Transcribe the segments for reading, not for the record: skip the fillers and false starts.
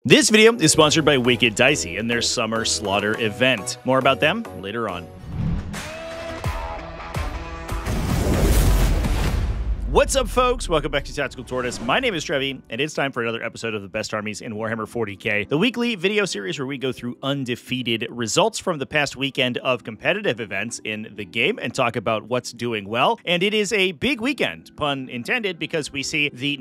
This video is sponsored by Wicked Dicey and their Summer Slaughter event. More about them later on. What's up, folks? Welcome back to TacticalTortoise. My name is Trevi, and it's time for another episode of the Best Armies in Warhammer 40k, the weekly video series where we go through undefeated results from the past weekend of competitive events in the game and talk about what's doing well. And it is a big weekend, pun intended, because we see the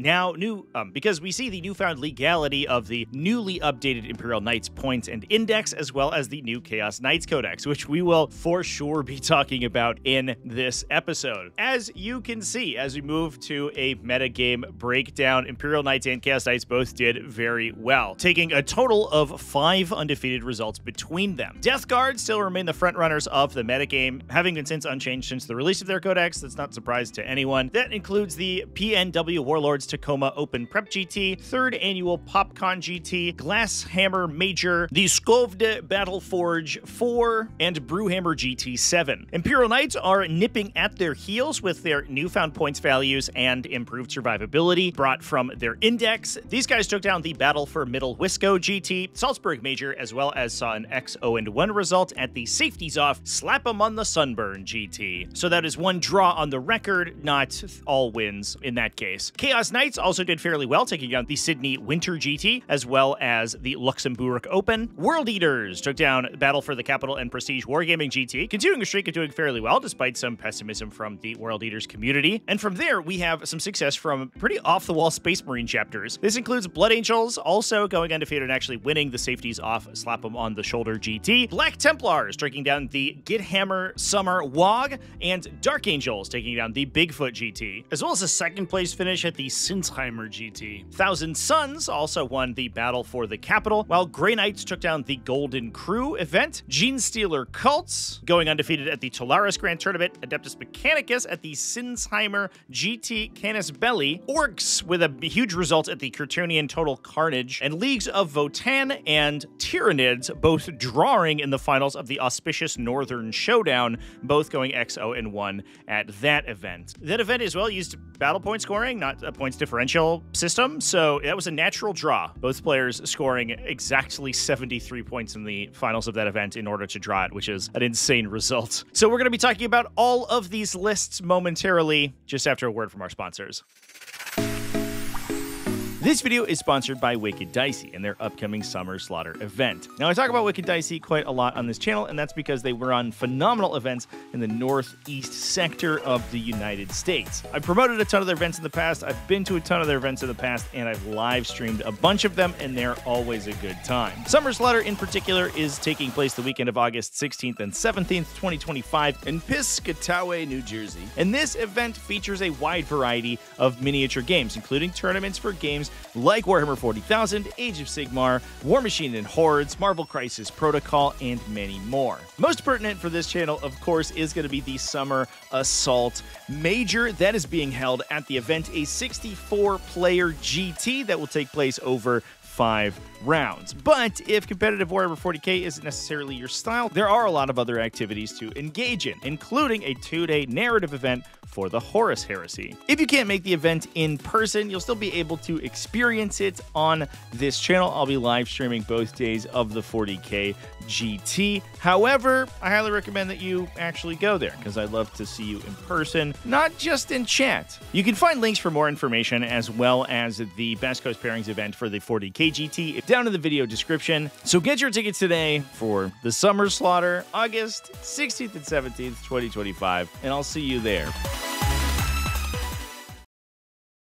newfound legality of the newly updated Imperial Knights points and index, as well as the new Chaos Knights Codex, which we will for sure be talking about in this episode. As you can see, as we move to a metagame breakdown, Imperial Knights and Chaos Knights both did very well, taking a total of 5 undefeated results between them. Death Guard still remain the frontrunners of the metagame, having been since unchanged since the release of their codex. That's not a surprise to anyone. That includes the PNW Warlords Tacoma Open Prep GT, 3rd Annual PopCon GT, Glasshammer Major, the Skovde Battleforge 4, and Brewhammer GT 7. Imperial Knights are nipping at their heels with their newfound points values and improved survivability brought from their index. These guys took down the Battle for Middle Wisco GT, Salzburg Major, as well as saw an X0-1 result at the Safeties Off Slap 'em on the Sunburn GT. So that is one draw on the record, not all wins in that case. Chaos Knights also did fairly well, taking down the Sydney Winter GT, as well as the Luxembourg Open. World Eaters took down Battle for the Capital and Prestige Wargaming GT, continuing a streak of doing fairly well despite some pessimism from the World Eaters community. And from there, we have some success from pretty off-the-wall Space Marine chapters. This includes Blood Angels also going undefeated and actually winning the Safeties Off Slap 'em on the Shoulder GT. Black Templars taking down the Githammer Summer WOG, and Dark Angels taking down the Bigfoot GT, as well as a second place finish at the Sinsheimer GT. Thousand Suns also won the Battle for the Capital, while Grey Knights took down the Golden Crew event. Genestealer Cults going undefeated at the Tolaris Grand Tournament, Adeptus Mechanicus at the Sinsheimer GT Canis Belli, Orks with a huge result at the Curtonian Total Carnage, and leagues of Votann and Tyranids both drawing in the finals of the auspicious Northern Showdown, both going X0-1 at that event. That event as well used battle point scoring, not a points differential system, so that was a natural draw. Both players scoring exactly 73 points in the finals of that event in order to draw it, which is an insane result. So we're going to be talking about all of these lists momentarily, just after a word from our sponsors. This video is sponsored by Wicked Dicey and their upcoming Summer Slaughter event. Now, I talk about Wicked Dicey quite a lot on this channel, and that's because they run phenomenal events in the northeast sector of the United States. I've promoted a ton of their events in the past, I've been to a ton of their events in the past, and I've live streamed a bunch of them, and they're always a good time. Summer Slaughter in particular is taking place the weekend of August 16th and 17th, 2025 in Piscataway, New Jersey. And this event features a wide variety of miniature games, including tournaments for games like Warhammer 40,000, Age of Sigmar, War Machine and Hordes, Marvel Crisis Protocol, and many more. Most pertinent for this channel, of course, is going to be the Summer Assault Major that is being held at the event, a 64-player GT that will take place over 5 rounds. But if competitive Warhammer 40k isn't necessarily your style, there are a lot of other activities to engage in, including a 2-day narrative event for the Horus Heresy. If you can't make the event in person, you'll still be able to experience it on this channel. I'll be live streaming both days of the 40k GT. However, I highly recommend that you actually go there, because I'd love to see you in person, not just in chat. You can find links for more information, as well as the Best Coast Pairings event for the 40k GT down in the video description. So get your tickets today for the Summer Slaughter, August 16th and 17th, 2025, and I'll see you there.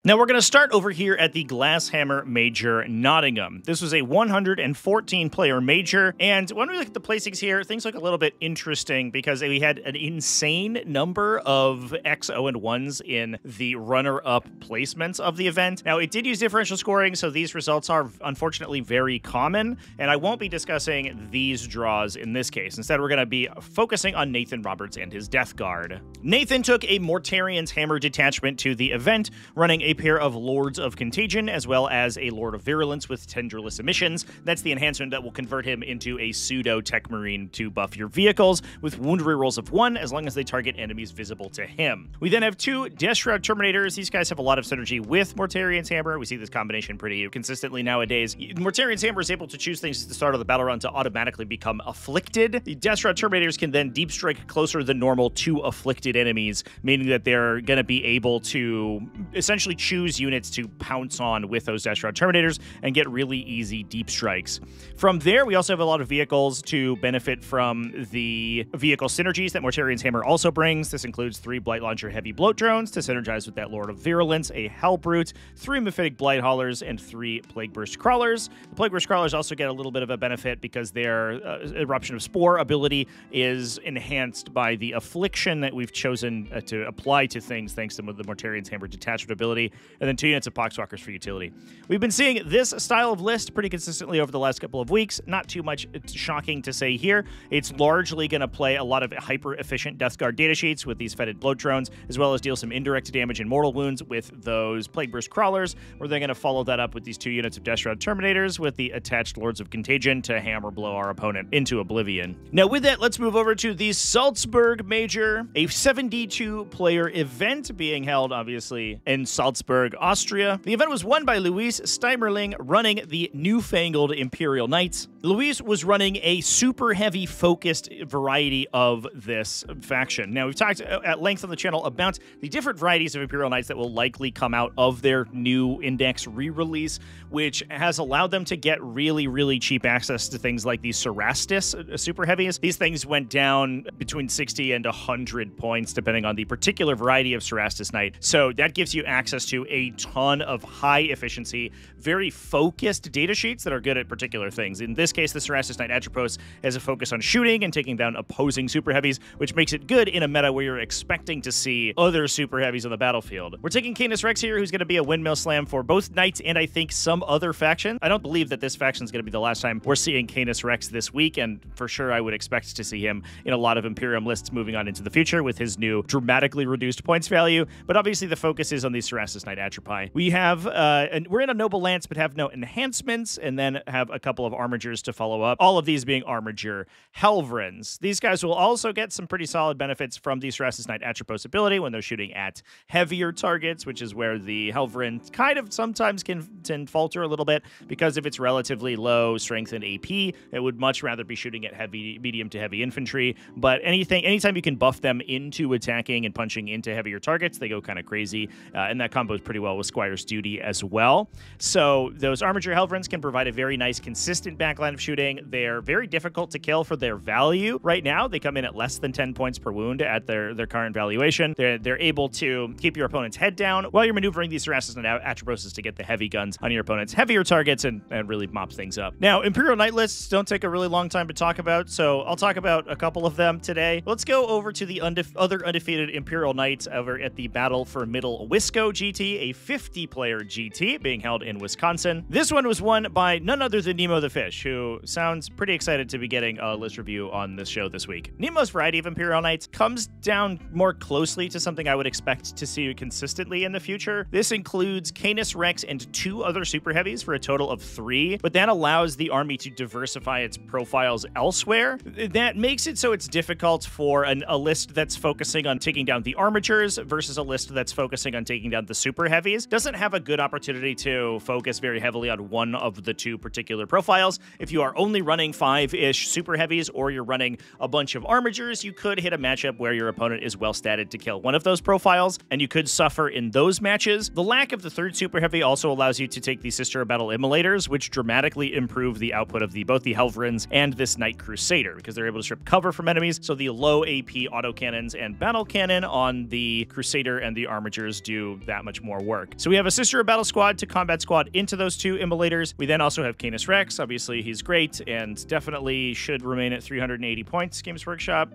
Now we're going to start over here at the Glasshammer Major Nottingham. This was a 114-player major, and when we look at the placings here, things look a little bit interesting because we had an insane number of X0-1s in the runner-up placements of the event. Now, it did use differential scoring, so these results are unfortunately very common, and I won't be discussing these draws in this case. Instead, we're going to be focusing on Nathan Roberts and his Death Guard. Nathan took a Mortarian's Hammer detachment to the event, running a pair of Lords of Contagion, as well as a Lord of Virulence with Tendrilless Emissions. That's the enhancement that will convert him into a pseudo-Tech Marine to buff your vehicles, with wound rerolls of 1 as long as they target enemies visible to him. We then have 2 Death Shroud Terminators. These guys have a lot of synergy with Mortarian's Hammer. We see this combination pretty consistently nowadays. Mortarian's Hammer is able to choose things at the start of the battle run to automatically become afflicted. The Death Shroud Terminators can then deep strike closer than normal to afflicted enemies, meaning that they're going to be able to essentially choose units to pounce on with those Death Shroud Terminators and get really easy deep strikes. From there, we also have a lot of vehicles to benefit from the vehicle synergies that Mortarian's Hammer also brings. This includes 3 Blight Launcher Heavy Bloat Drones to synergize with that Lord of Virulence, a Hellbrute, 3 Mephitic Blight Haulers, and 3 Plague Burst Crawlers. The Plague Burst Crawlers also get a little bit of a benefit because their Eruption of Spore ability is enhanced by the Affliction that we've chosen to apply to things thanks to the Mortarian's Hammer Detachment ability, and then 2 units of Poxwalkers for utility. We've been seeing this style of list pretty consistently over the last couple of weeks. Not too much shocking to say here. It's largely going to play a lot of hyper-efficient Death Guard datasheets with these Fetid Bloat Drones, as well as deal some indirect damage and mortal wounds with those Plague Burst Crawlers, where they're going to follow that up with these 2 units of Death Shroud Terminators with the attached Lords of Contagion to hammer blow our opponent into oblivion. Now with that, let's move over to the Salzburg Major, a 72-player event being held, obviously, in Salzburg, Austria. The event was won by Luis Steimerling, running the newfangled Imperial Knights. Luis was running a super heavy focused variety of this faction. Now, we've talked at length on the channel about the different varieties of Imperial Knights that will likely come out of their new Index re-release, which has allowed them to get really, really cheap access to things like these Cerastus super heavies. These things went down between 60 and 100 points, depending on the particular variety of Cerastus Knight. So that gives you access to a ton of high efficiency, very focused data sheets that are good at particular things. In this case, the Cerastus Knight Atropos has a focus on shooting and taking down opposing super heavies, which makes it good in a meta where you're expecting to see other super heavies on the battlefield. We're taking Canis Rex here, who's going to be a windmill slam for both Knights and I think some other faction. I don't believe that this faction is going to be the last time we're seeing Canis Rex this week, and for sure I would expect to see him in a lot of Imperium lists moving on into the future with his new dramatically reduced points value, but obviously the focus is on the Cerastus Knight Atropos. We have, we're in a Noble Lance, but have no enhancements, and then have a couple of Armigers to follow up, all of these being Armiger Helvrins. These guys will also get some pretty solid benefits from the Cerastus Knight Atropos ability when they're shooting at heavier targets, which is where the Helvrin kind of sometimes can falter a little bit, because if it's relatively low strength and AP, it would much rather be shooting at medium to heavy infantry. But anytime you can buff them into attacking and punching into heavier targets, they go kind of crazy, and that combos pretty well with Squire's Duty as well. So those Armiger Helvrins can provide a very nice consistent backline of shooting. They're very difficult to kill for their value. Right now, they come in at less than 10 points per wound at their current valuation. They're able to keep your opponent's head down while you're maneuvering these Cerastus and Atroposes to get the heavy guns on your opponent's heavier targets and really mop things up. Now, Imperial Knight lists don't take a really long time to talk about, so I'll talk about a couple of them today. Let's go over to the other undefeated Imperial Knights over at the Battle for Middle Wisco GT, a 50-player GT being held in Wisconsin. This one was won by none other than Nemo the Fish, who sounds pretty excited to be getting a list review on this show this week. Nemo's variety of Imperial Knights comes down more closely to something I would expect to see consistently in the future. This includes Canis Rex and 2 other super heavies for a total of 3, but that allows the army to diversify its profiles elsewhere. That makes it so it's difficult for a list that's focusing on taking down the Armigers versus a list that's focusing on taking down the super heavies. Doesn't have a good opportunity to focus very heavily on one of the 2 particular profiles. If you are only running 5-ish super heavies, or you're running a bunch of Armigers, you could hit a matchup where your opponent is well statted to kill one of those profiles, and you could suffer in those matches. The lack of the 3rd super heavy also allows you to take the Sister of Battle Immolators, which dramatically improve the output of both the Helvrins and this Knight Crusader, because they're able to strip cover from enemies, so the low AP autocannons and battle cannon on the Crusader and the Armigers do that much more work. So we have a Sister of Battle squad to combat squad into those 2 Immolators. We then also have Canis Rex. Obviously, he's is great and definitely should remain at 380 points, Games Workshop.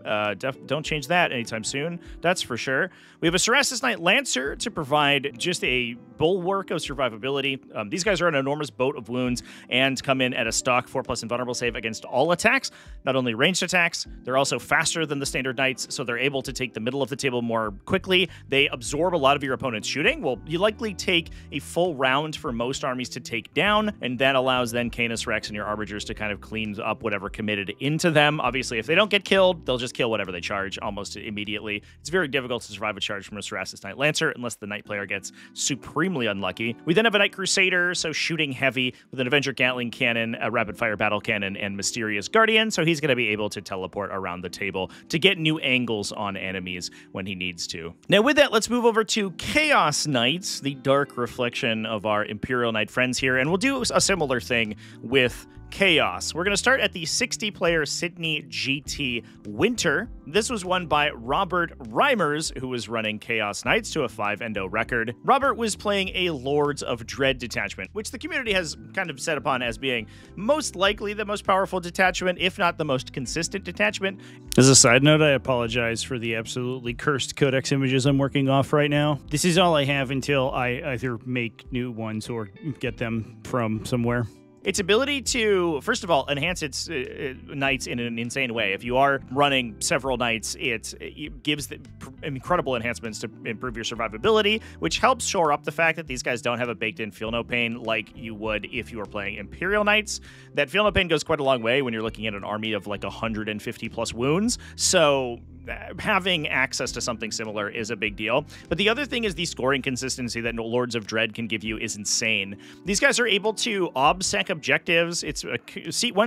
Don't change that anytime soon, that's for sure. We have a Cerastus Knight Lancer to provide just a bulwark of survivability. These guys are an enormous boat of wounds and come in at a stock 4+ invulnerable save against all attacks, not only ranged attacks, they're also faster than the standard knights, so they're able to take the middle of the table more quickly. They absorb a lot of your opponent's shooting. Well, you likely take a full round for most armies to take down, and that allows then Canis Rex and your Arbigers to kind of clean up whatever committed into them. Obviously, if they don't get killed, they'll just kill whatever they charge almost immediately. It's very difficult to survive a charge from a Cerastus Knight Lancer unless the Knight player gets supremely unlucky. We then have a Knight Crusader, so shooting heavy with an Avenger Gatling Cannon, a Rapid Fire Battle Cannon, and Mysterious Guardian, so he's going to be able to teleport around the table to get new angles on enemies when he needs to. Now with that, let's move over to Chaos Knights, the dark reflection of our Imperial Knight friends here, and we'll do a similar thing with Chaos. We're going to start at the 60-player Sydney GT Winter. This was won by Robert Reimers, who was running Chaos Knights to a 5-0 record. Robert was playing a Lords of Dread detachment, which the community has kind of set upon as being most likely the most powerful detachment, if not the most consistent detachment. As a side note, I apologize for the absolutely cursed codex images I'm working off right now. This is all I have until I either make new ones or get them from somewhere. Its ability to, first of all, enhance its knights in an insane way. If you are running several knights, it gives incredible enhancements to improve your survivability, which helps shore up the fact that these guys don't have a baked-in Feel No Pain like you would if you were playing Imperial Knights. That Feel No Pain goes quite a long way when you're looking at an army of like 150+ wounds, so having access to something similar is a big deal. But the other thing is the scoring consistency that Lords of Dread can give you is insane. These guys are able to obsec objectives. It's a 1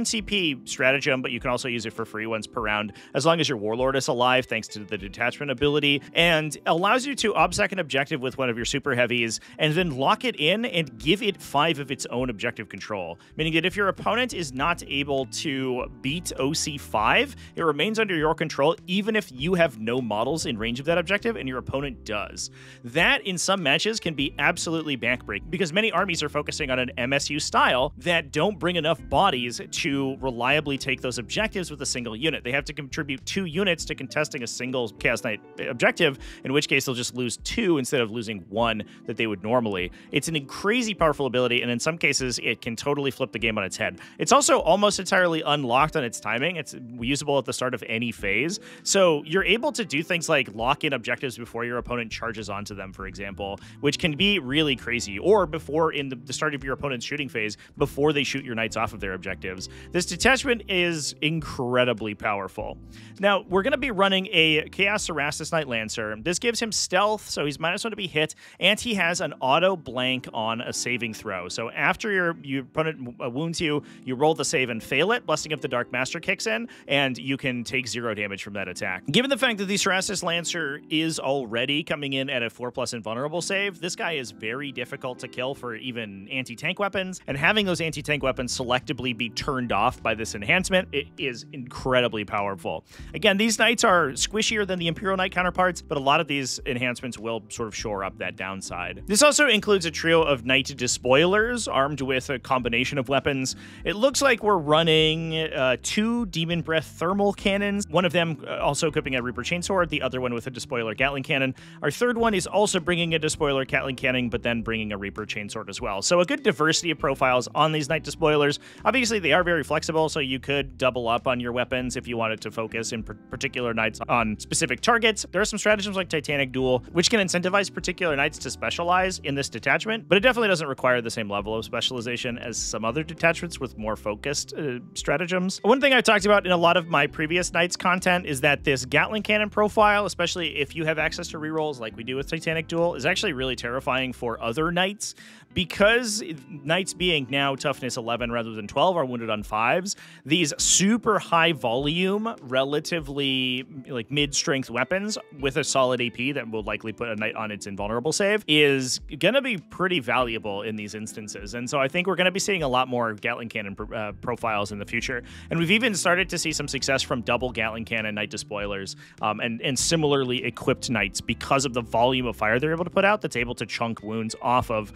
CP stratagem, but you can also use it for free once per round, as long as your Warlord is alive, thanks to the detachment ability, and allows you to obsec an objective with one of your super heavies, and then lock it in and give it 5 of its own objective control, meaning that if your opponent is not able to beat OC5, it remains under your control, even if you have no models in range of that objective and your opponent does. That, in some matches, can be absolutely backbreaking, because many armies are focusing on an MSU style that don't bring enough bodies to reliably take those objectives with a single unit. They have to contribute 2 units to contesting a single Chaos Knight objective, in which case they'll just lose 2 instead of losing 1 that they would normally. It's an crazy powerful ability, and in some cases, it can totally flip the game on its head. It's also almost entirely unlocked on its timing. It's usable at the start of any phase, so you're able to do things like lock in objectives before your opponent charges onto them, for example, which can be really crazy, or before in the start of your opponent's shooting phase, before they shoot your knights off of their objectives. This detachment is incredibly powerful. Now, we're going to be running a Chaos Cerastus Knight Lancer. This gives him stealth, so he's -1 to be hit, and he has an auto blank on a saving throw. So after your opponent wounds you, you roll the save and fail it, Blessing of the Dark Master kicks in, and you can take 0 damage from that attack. Given the fact that the Cerastus Lancer is already coming in at a 4+ invulnerable save, this guy is very difficult to kill for even anti-tank weapons, and having those anti-tank weapons selectively be turned off by this enhancement, it is incredibly powerful. Again, these knights are squishier than the Imperial Knight counterparts, but a lot of these enhancements will sort of shore up that downside. This also includes a trio of Knight Despoilers armed with a combination of weapons. It looks like we're running 2 Demon Breath thermal cannons, one of them also equipping a Reaper Chainsword, the other one with a Despoiler Gatling Cannon. Our third one is also bringing a Despoiler Gatling Cannon, but then bringing a Reaper Chainsword as well. So a good diversity of profiles on these Knight Despoilers. Obviously, they are very flexible, so you could double up on your weapons if you wanted to focus in particular knights on specific targets. There are some stratagems like Titanic Duel, which can incentivize particular knights to specialize in this detachment, but it definitely doesn't require the same level of specialization as some other detachments with more focused stratagems. One thing I've talked about in a lot of my previous Knights content is that this Gatling Cannon profile, especially if you have access to rerolls like we do with Titanic Duel, is actually really terrifying for other knights, because knights being now toughness 11 rather than 12 are wounded on 5s. These super high volume, relatively like mid-strength weapons with a solid AP that will likely put a knight on its invulnerable save is gonna be pretty valuable in these instances. And so I think we're gonna be seeing a lot more Gatling Cannon profiles in the future. And we've even started to see some success from double Gatling Cannon Knight Despoiler spoilers, and similarly equipped knights because of the volume of fire they're able to put out that's able to chunk wounds off of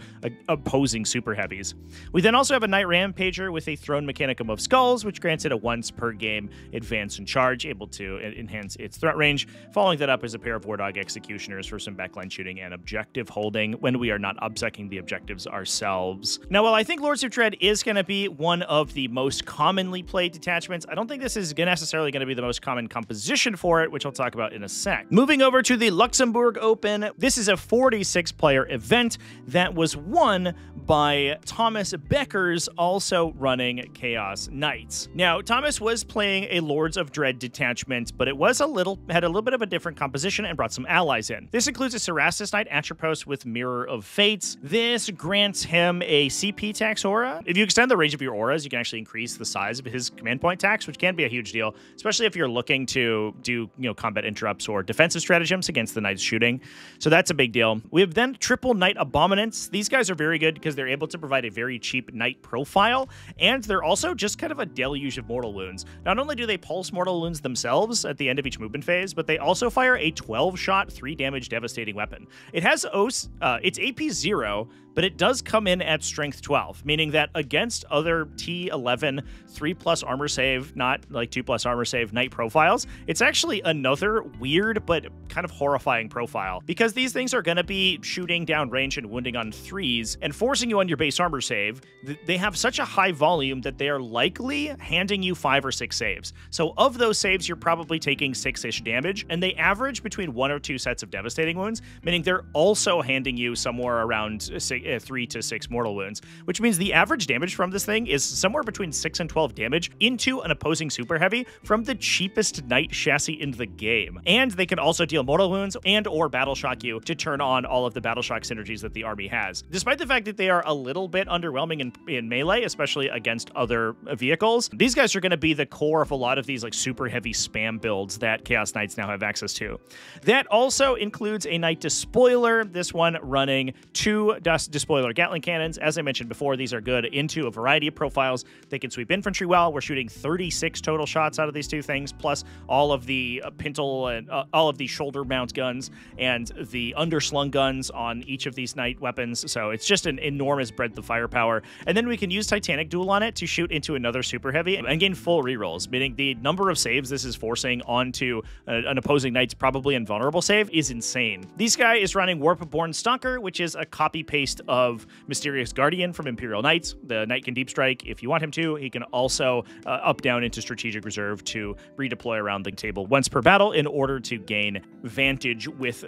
opposing super heavies. We then also have a Knight Rampager with a Thrown Mechanicum of Skulls, which grants it a once per game advance and charge, able to enhance its threat range. Following that up is a pair of War Dog Executioners for some backline shooting and objective holding when we are not obsecking the objectives ourselves. Now, while I think Lords of Dread is going to be one of the most commonly played detachments, I don't think this is necessarily going to be the most common composition for it, which I'll talk about in a sec. Moving over to the Luxembourg Open, this is a 46-player event that was won by Thomas Beckers, also running Chaos Knights. Now, Thomas was playing a Lords of Dread detachment, but it was had a little bit of a different composition and brought some allies in. This includes a Cerastus Knight Atropos with Mirror of Fates. This grants him a CP tax aura. If you extend the range of your auras, you can actually increase the size of his command point tax, which can be a huge deal, especially if you're looking to do, combat interrupts or defensive stratagems against the Knight's shooting. So that's a big deal. We have then triple Knight Abominants. These guys are very good because they're able to provide a very cheap Knight profile, and they're also just kind of a deluge of mortal wounds. Not only do they pulse mortal wounds themselves at the end of each movement phase, but they also fire a 12-shot, 3-damage devastating weapon. It has it's AP 0, but it does come in at strength 12, meaning that against other T11 3+ armor save, not like 2+ armor save Knight profiles, it's actually another weird but kind of horrifying profile, because these things are going to be shooting down range and wounding on 3s and forcing you on your base armor save. They have such a high volume that they are likely handing you 5 or 6 saves. So of those saves, you're probably taking 6-ish damage, and they average between 1 or 2 sets of devastating wounds, meaning they're also handing you somewhere around 3 to 6 mortal wounds, which means the average damage from this thing is somewhere between 6 and 12 damage into an opposing super heavy from the cheapest Knight chassis in the game. And they can also deal mortal wounds and or battle shock you to turn on all of the battle shock synergies that the army has. Despite the fact that they are a little bit underwhelming in melee, especially against other vehicles, these guys are going to be the core of a lot of these like super heavy spam builds that Chaos Knights now have access to. That also includes a Knight Despoiler, this one running 2 Despoiler Gatling Cannons. As I mentioned before, these are good into a variety of profiles. They can sweep infantry well. We're shooting 36 total shots out of these two things, plus all of the pintle and all of the shoulder mount guns and the underslung guns on each of these Knight weapons. So it's just an enormous breadth of firepower. And then we can use Titanic Duel on it to shoot into another super heavy and gain full rerolls, meaning the number of saves this is forcing onto an opposing Knight's probably invulnerable save is insane. This guy is running Warp-Born Stalker, which is a copy-paste of Mysterious Guardian from Imperial Knights. The Knight can deep strike if you want him to. He can also up-down into Strategic Reserve to redeploy around the table once per battle in order to gain vantage with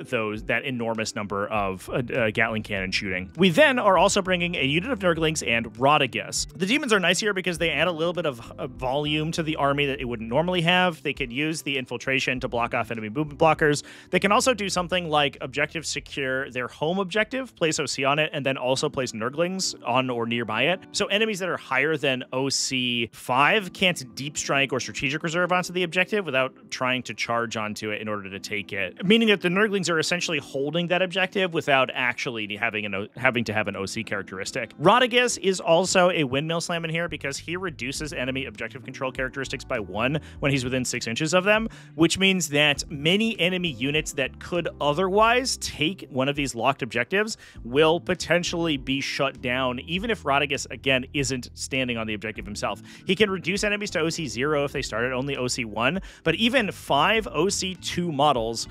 that enormous number of Gatling Cannon shooting. We then are also bringing a unit of Nurglings and Rodagus. The demons are nice here because they add a little bit of volume to the army that it wouldn't normally have. They can use the infiltration to block off enemy movement blockers. They can also do something like objective secure their home objective, place OC on it, and then also place Nurglings on or nearby it. So enemies that are higher than OC 5 can't deep strike or strategic reserve onto the objective without trying to charge onto it in order to take it, meaning that the Nurglings are essentially holding that objective without actually having to have an OC characteristic. Rodagus is also a windmill slam in here because he reduces enemy objective control characteristics by 1 when he's within 6 inches of them, which means that many enemy units that could otherwise take one of these locked objectives will potentially be shut down, even if Rodagus, again, isn't standing on the objective himself. He can reduce enemies to OC 0 if they start at only OC 1, but even 5 OC 2 models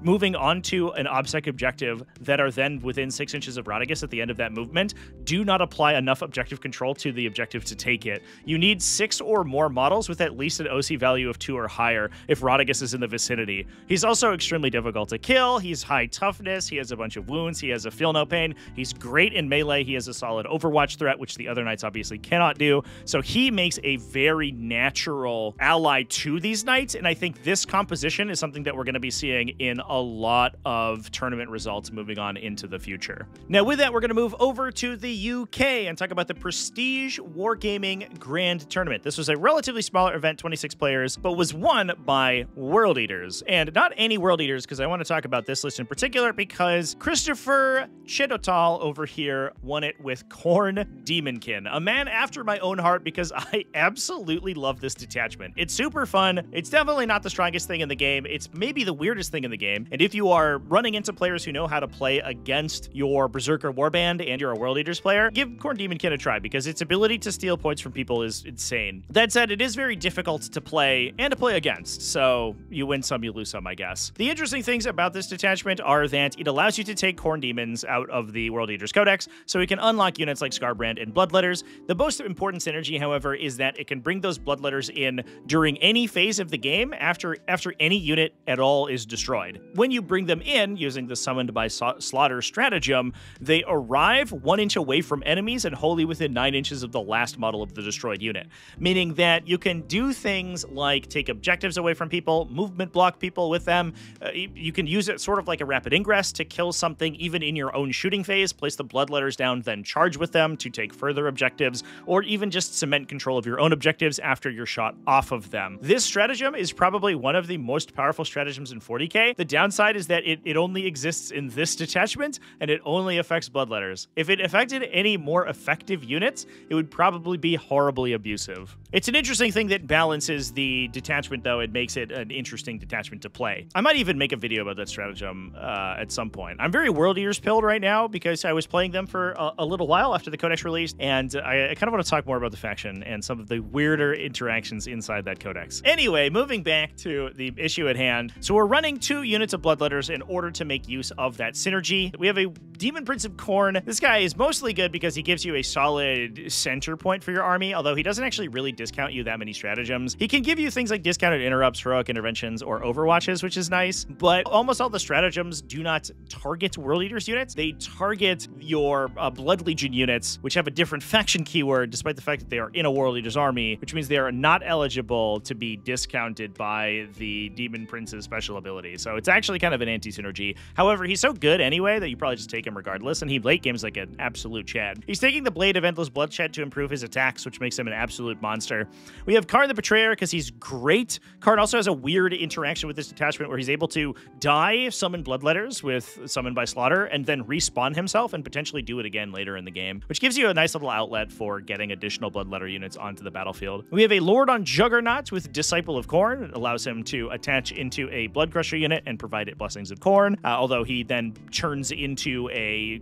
moving onto an OBSEC objective that are then within 6 inches of Rodagus at the end of that movement do not apply enough objective control to the objective to take it. You need 6 or more models with at least an OC value of 2 or higher if Rodagus is in the vicinity. He's also extremely difficult to kill. He's high toughness. He has a bunch of wounds. He has a feel no pain. He's great in melee. He has a solid Overwatch threat, which the other Knights obviously cannot do. So he makes a very natural ally to these Knights, and I think this composition is something that we're going to be seeing in a lot of tournament results moving on into the future. Now, with that, we're going to move over to the UK and talk about the Prestige Wargaming Grand Tournament. This was a relatively smaller event, 26 players, but was won by World Eaters. And not any World Eaters, because I want to talk about this list in particular, because Christopher Chedotal over here won it with Khorne Demonkin, a man after my own heart because I absolutely love this detachment. It's super fun. It's definitely not the strongest thing in the game. It's maybe the weirdest thing in the game. And if you are running into players who know how to play against your Berserker Warband and you're a World Eaters player, give Khorne Demonkin a try, because its ability to steal points from people is insane. That said, it is very difficult to play and to play against, so you win some, you lose some, I guess. The interesting things about this detachment are that it allows you to take Khorne Demons out of the World Eaters Codex, so we can unlock units like Scarbrand and Bloodletters. The most important synergy, however, is that it can bring those Bloodletters in during any phase of the game after any unit at all is destroyed. When you bring them in using the Summoned by Slaughter stratagem, they arrive 1 inch away from enemies and wholly within 9 inches of the last model of the destroyed unit, meaning that you can do things like take objectives away from people, movement block people with them. You can use it sort of like a rapid ingress to kill something even in your own shooting phase, place the Bloodletters down, then charge with them to take further objectives, or even just cement control of your own objectives after you're shot off of them. This stratagem is probably one of the most powerful stratagems in 40k. The downside is that it only exists in this detachment, and it only affects Bloodletters. If it affected any more effective units, it would probably be horribly abusive. It's an interesting thing that balances the detachment, though. It makes it an interesting detachment to play. I might even make a video about that stratagem at some point. I'm very World Eaters pilled right now because I was playing them for a little while after the Codex released, and I kind of want to talk more about the faction and some of the weirder interactions inside that Codex. Anyway, moving back to the issue at hand. So we're running 2 units of Bloodletters in order to make use of that synergy. We have a Demon Prince of Khorne. This guy is mostly good because he gives you a solid center point for your army, although he doesn't actually really discount you that many stratagems. He can give you things like discounted interrupts, heroic interventions, or overwatches, which is nice, but almost all the stratagems do not target World Eaters units. They target your Blood Legion units, which have a different faction keyword, despite the fact that they are in a World Eaters army, which means they are not eligible to be discounted by the Demon Prince's special ability. So it's actually kind of an anti-synergy. However, he's so good anyway that you probably just take him regardless, and he late games like an absolute Chad. He's taking the Blade of Endless Bloodshed to improve his attacks, which makes him an absolute monster. We have Khorne the Betrayer because he's great. Khorne also has a weird interaction with this detachment where he's able to die, summon Bloodletters with Summoned by Slaughter, and then respawn himself and potentially do it again later in the game, which gives you a nice little outlet for getting additional Bloodletter units onto the battlefield. We have a Lord on Juggernaut with Disciple of Khorne. It allows him to attach into a Bloodcrusher unit and provide it Blessings of Khorne, although he then turns into a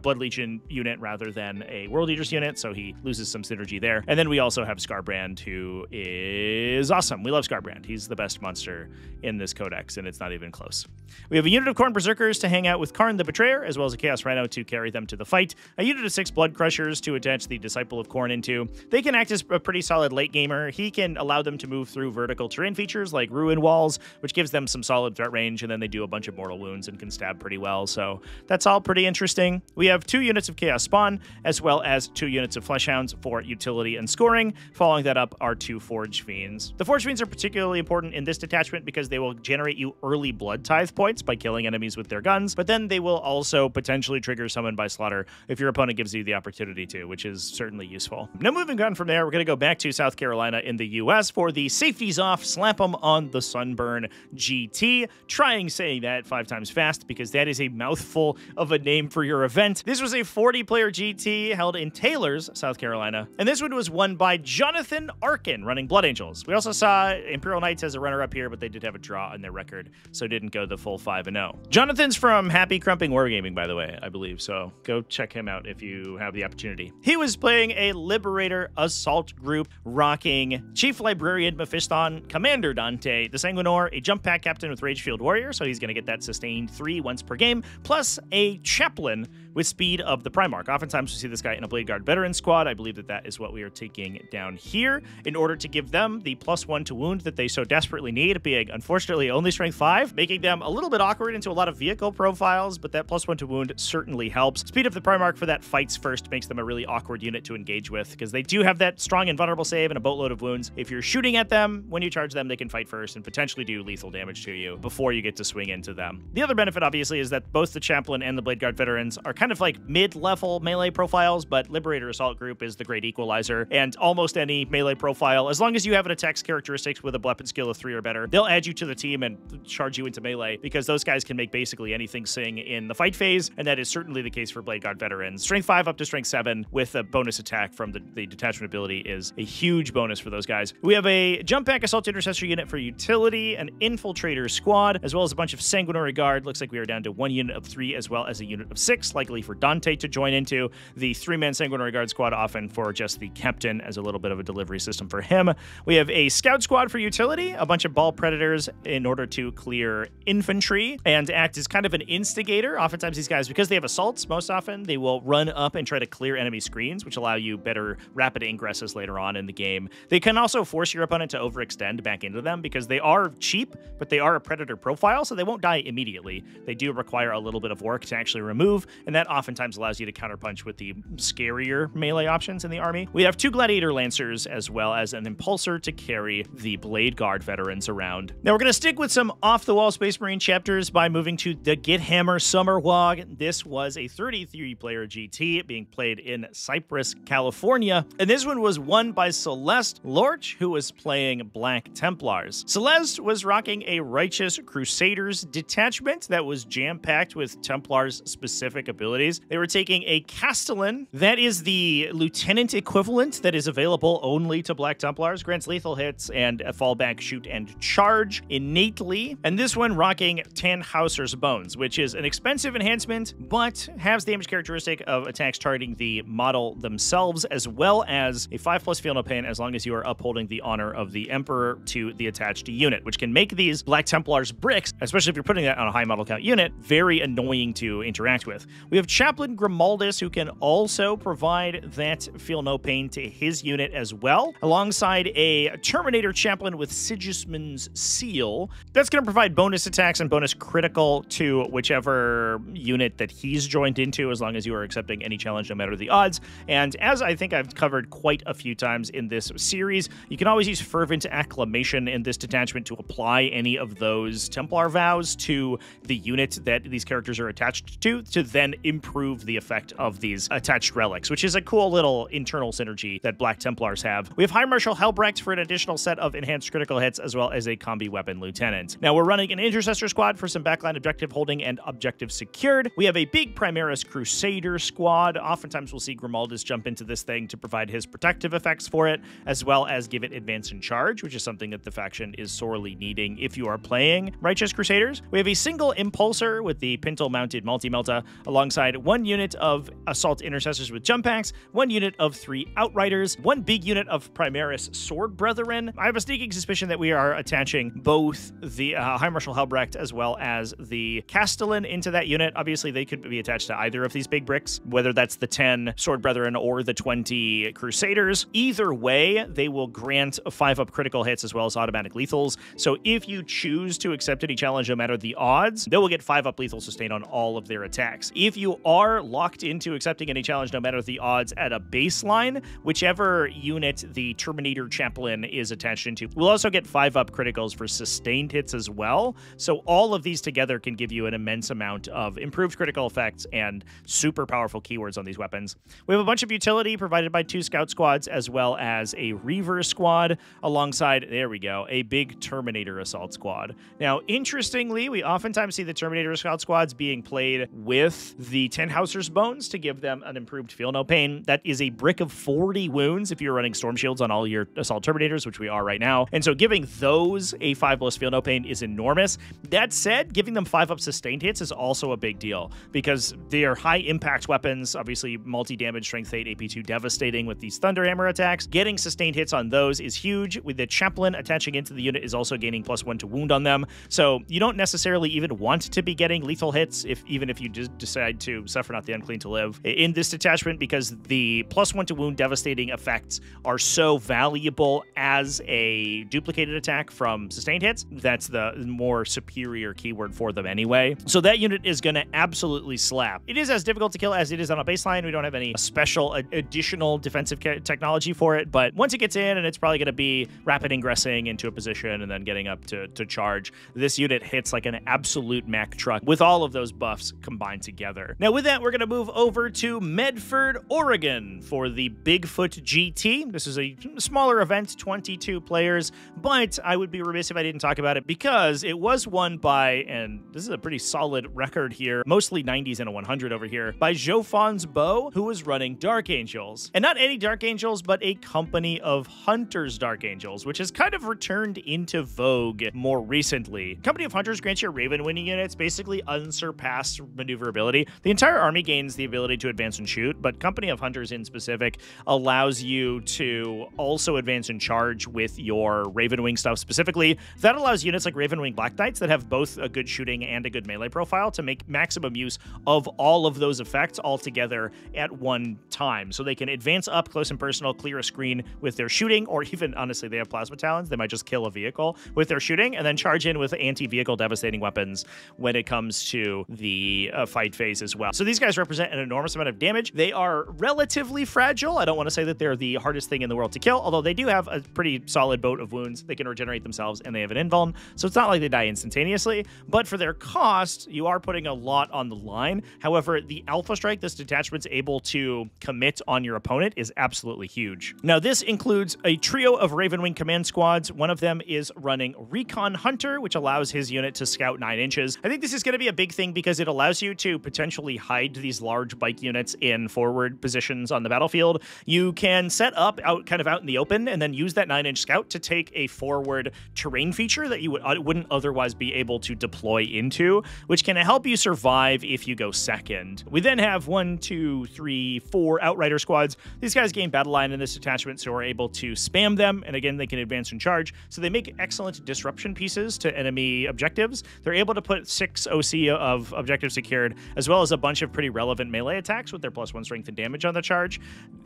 Blood Legion unit rather than a World Eaters unit, so he loses some synergy there. And then we also have Scarbrand, who is awesome. We love Scarbrand. He's the best monster in this codex, and it's not even close. We have a unit of Khorne Berserkers to hang out with Khorne the Betrayer, as well as a Chaos Rhino to carry them to the fight, a unit of 6 Blood Crushers to attach the Disciple of Khorne into. They can act as a pretty solid late gamer. He can allow them to move through vertical terrain features like Ruin Walls, which gives them some solid threat range, and then they do a bunch of mortal wounds and can stab pretty well, so that's all pretty interesting. We have 2 units of Chaos Spawn, as well as 2 units of Fleshhounds for utility and scoring. Following that up are 2 Forge Fiends. The Forge Fiends are particularly important in this detachment because they will generate you early Blood Tithe points by killing enemies with their guns, but then they will also potentially trigger Summoned by Slaughter if your opponent gives you the opportunity to, which is certainly useful. Now moving on from there, we're going to go back to South Carolina in the US for the Safeties Off Slap 'em on the Sunburn GT. Trying saying that 5 times fast because that is a mouthful of a name for your event. This was a 40-player GT held in Taylors, South Carolina, and this one was won by Jonathan Arkin running Blood Angels. We also saw Imperial Knights as a runner-up here, but they did have a draw on their record, so didn't go the full 5-0. Jonathan's from Happy Crumping Wargaming, by the way, I believe, so go check him out if you have the opportunity. He was playing a Liberator Assault group rocking Chief Librarian Mephiston, Commander Dante, the Sanguinor, a Jump Pack Captain with Ragefield Warrior, so he's going to get that sustained 3 once per game, plus a Chaplain with Speed of the Primarch. Oftentimes we see this guy in a Blade Guard Veteran squad. I believe that that is what we are taking down here in order to give them the +1 to wound that they so desperately need, being unfortunately only strength 5, making them a little bit awkward into a lot of vehicle profiles, but that +1 to wound certainly helps. Speed of the Primarch for that fights first makes them a really awkward unit to engage with because they do have that strong and vulnerable save and a boatload of wounds. If you're shooting at them, when you charge them, they can fight first and potentially do lethal damage to you before you get to swing into them. The other benefit, obviously, is that both the Chaplain and the Blade Guard Veterans are kind of like mid-level melee profiles, but Liberator Assault Group is the great equalizer, and almost any melee profile, as long as you have an attack characteristics with a weapon skill of 3 or better, they'll add you to the team and charge you into melee because those guys can make basically anything sing in the fight phase, and that is certainly the case for Blade Guard Veterans. Strength 5 up to Strength 7 with a bonus attack from the detachment ability is a huge bonus for those guys. We have a Jump Pack Assault Intercessor unit for utility, an infiltrator squad, as well as a bunch of sanguinary guard. Looks like we are down to 1 unit of 3 as well as a unit of 6, likely for Dante to join into. The 3-man sanguinary guard squad often for just the captain as a little bit of a delivery system for him. We have a scout squad for utility, a bunch of ball predators in order to clear infantry and act as kind of an instigator. Oftentimes these guys, because they have assaults, most often they will run up and try to clear enemy screens, which allow you better rapid ingresses later on in the game. They can also force your opponent to overextend back into them because they are cheap, but they are a predator profile, so they won't die immediately. They do require a little bit of work to actually remove, and that oftentimes allows you to counterpunch with the scarier melee options in the army. We have 2 gladiator lancers as well as an impulsor to carry the blade guard veterans around. Now we're going to stick with some off-the-wall Space Marine chapters by moving to the Githammer Summer Wog. This was a 33-player GT being played in Cypress, California, and this one was won by Celeste Lorch, who was playing Black Templars. Celeste was rocking a Righteous Crusaders detachment that was jam-packed with Templars' specific abilities. They were taking a Castellan, that is the lieutenant equivalent that is available only to Black Templars, grants lethal hits and a fallback, shoot, and charge innately. And this one rocking Tannhauser's Bones, which is an expensive enhancement, but has the damage characteristic of attacks targeting the model themselves, as well as a 5+ feel no pain as long as you are upholding the honor of the Emperor to the attached unit, which can make these Black Templars bricks, especially if you're putting that on a high model count unit, very annoying to interact with. We have Chaplain Grimaldus, who can also provide that feel no pain to his unit as well, alongside a Terminator Chaplain with Sigismund's Seal. That's going to provide bonus attacks and bonus critical to whichever unit that he's joined into, as long as you are accepting any challenge, no matter the odds. And as I think I've covered quite a few times in this series, you can always use Fervent Acclamation in this detachment to apply any of those Templar vows to the unit that these characters are attached to then improve the effect of these attached relics, which is a cool little internal synergy that Black Templars have. We have High Marshal Helbrecht for an additional set of enhanced critical hits, as well as a combi weapon lieutenant. Now we're running an Intercessor squad for some backline objective holding and objective secured. We have a big Primaris Crusader squad. Oftentimes we'll see Grimaldus jump into this thing to provide his protective effects for it, as well as give it advance and charge, which is something that the faction is sorely needing if you are playing Righteous Crusaders. We have a single Impulsor with the Pintle-mounted Multi-Melta, alongside 1 unit of Assault Intercessors with jump packs, 1 unit of 3 Outriders, 1 big unit of Primaris Sword Brethren. I have a sneaking suspicion that we are attaching both the High Marshal Helbrecht as well as the Castellan into that unit. Obviously, they could be attached to either of these big bricks, whether that's the 10 Sword Brethren or the 20 Crusaders. Either way, they will grant 5+ critical hits as well as automatic lethals. So if you choose to accept any challenge, no matter the odds, they will get 5+ lethal sustain on all of their attacks. If you are locked into accepting any challenge, no matter the odds at a baseline, whichever unit the Terminator Chaplain is attached into will also get 5+ criticals for sustained hits as well. So all of these together can give you an immense amount of improved critical effects and super powerful keywords on these weapons. We have a bunch of utility provided by 2 scout squads, as well as a Reaver squad, alongside, there we go, a big Terminator assault squad. Now, interestingly, we oftentimes see the Terminator assault squads being played with the Tannhauser's Bones to give them an improved feel no pain. That is a brick of 40 wounds if you're running Storm Shields on all your assault Terminators, which we are right now. And so giving those a 5+ feel no pain is enormous. That said, giving them 5+ sustained hits is also a big deal because they are high impact weapons, obviously multi-damage, strength 8, AP2 devastating with these Thunderhammer attacks. Getting sustained hits on those is huge. With the Chaplain attaching into the unit is also gaining +1 to wound on them. So you don't necessarily even want to be getting lethal hits even if you just decide to suffer not the unclean to live in this detachment, because the +1 to wound devastating effects are so valuable as a duplicated attack from sustained hits. That's the more superior keyword for them anyway. So that unit is going to absolutely slap. It is as difficult to kill as it is on a baseline. We don't have any special additional defensive technology for it, but once it gets in, and it's probably going to be rapid ingressing into a position and then getting up to charge, this unit hits like an absolute Mack truck with all of those buffs combined together. Now with that, we're going to move over to Medford, Oregon for the Bigfoot GT. This is a smaller event, 22 players, but I would be remiss if I didn't talk about it because it was won by, and this is a pretty solid record here, mostly 90s and a 100 over here, by Jofon's Bow, who was running Dark Angels. And not any Dark Angels, but a company of Hunters Dark Angels, which has kind of returned into vogue more recently. Company of Hunters grants your Ravenwing units basically unsurpassed maneuverability. The entire army gains the ability to advance and shoot, but Company of Hunters in specific allows you to also advance and charge with your Ravenwing stuff specifically. That allows units like Ravenwing Black Knights that have both a good shooting and a good melee profile to make maximum use of all of those effects all together at one time. So they can advance up close and personal, clear a screen with their shooting, or even, honestly, they have plasma talons. They might just kill a vehicle with their shooting and then charge in with anti-vehicle devastating weapons when it comes to the fight phase as well. So these guys represent an enormous amount of damage. They are relatively fragile. I don't want to say that they're the hardest thing in the world to kill, although they do have a pretty solid boat of wounds. They can regenerate themselves and they have an invuln, so it's not like they die instantaneously, but for their cost, you are putting a lot on the line. However, the Alpha Strike this detachment's able to commit on your opponent is absolutely huge. Now, this includes a trio of Ravenwing command squads. One of them is running Recon Hunter, which allows his unit to scout 9 inches. I think this is going to be a big thing because it allows you to potentially hide these large bike units in forward positions on the battlefield. You can set up kind of out in the open and then use that 9-inch scout to take a forward terrain feature that you wouldn't otherwise be able to deploy into, which can help you survive if you go second. We then have 1, 2, 3, 4 Outrider squads. These guys gain battle line in this detachment, so we're able to spam them, and again, they can advance and charge, so they make excellent disruption pieces to enemy objectives. They're able to put 6 OC of objectives secured, as well as a bunch of pretty relevant melee attacks with their +1 strength and damage on the charge,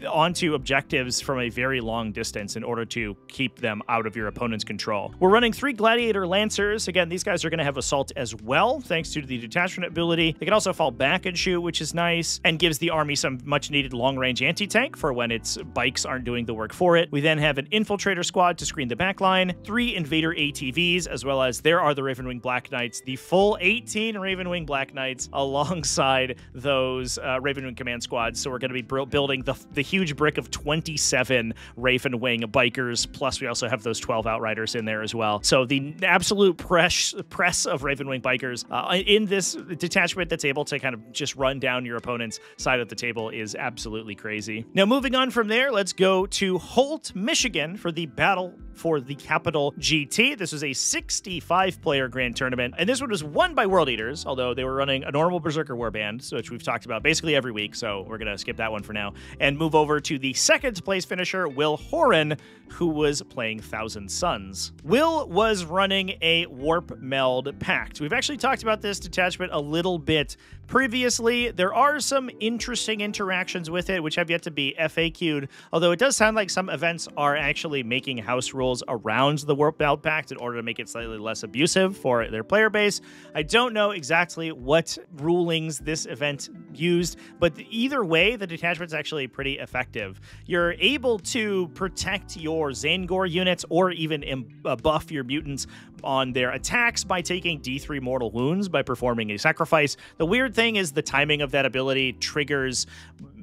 onto objectives from a very long distance in order to keep them out of your opponent's control. We're running 3 Gladiator Lancers. Again, these guys are going to have assault as well, thanks to the detachment ability. They can also fall back and shoot, which is nice, and gives the army some much-needed long-range anti-tank for when its bikes aren't doing the work for it. We then have an Infiltrator squad to screen the backline, 3 Invader ATVs, as well as there are the Ravenwing Black Knights, the full 18 Ravenwing Black Knights alongside those Ravenwing command squads. So we're going to be building the huge brick of 27 Ravenwing bikers, plus we also have those 12 Outriders in there as well. So the absolute press of Ravenwing bikers in this detachment that's able to kind of just run down your opponent's side of the table is absolutely crazy. Now, moving on from there, let's go to Holt, Michigan for the Battle for the Capital GT. This was a 65-player grand tournament, and this one was won by World Eaters, although they were running a normal Berserker Warband, which we've talked about basically every week, so we're going to skip that one for now, and move over to the second place finisher, Will Horan, who was playing Thousand Suns. Will was running a Warp Meld Pact. We've actually talked about this detachment a little bit previously. There are some interesting interactions with it, which have yet to be FAQ'd, although it does sound like some events are actually making house rules around the Warp Meld Pact in order to make it slightly less abusive for their player base. I don't know exactly what rulings this event used, but either way, the detachment's actually pretty effective. You're able to protect your Zangor units or even buff your mutants on their attacks by taking D3 mortal wounds by performing a sacrifice. The weird thing is the timing of that ability triggers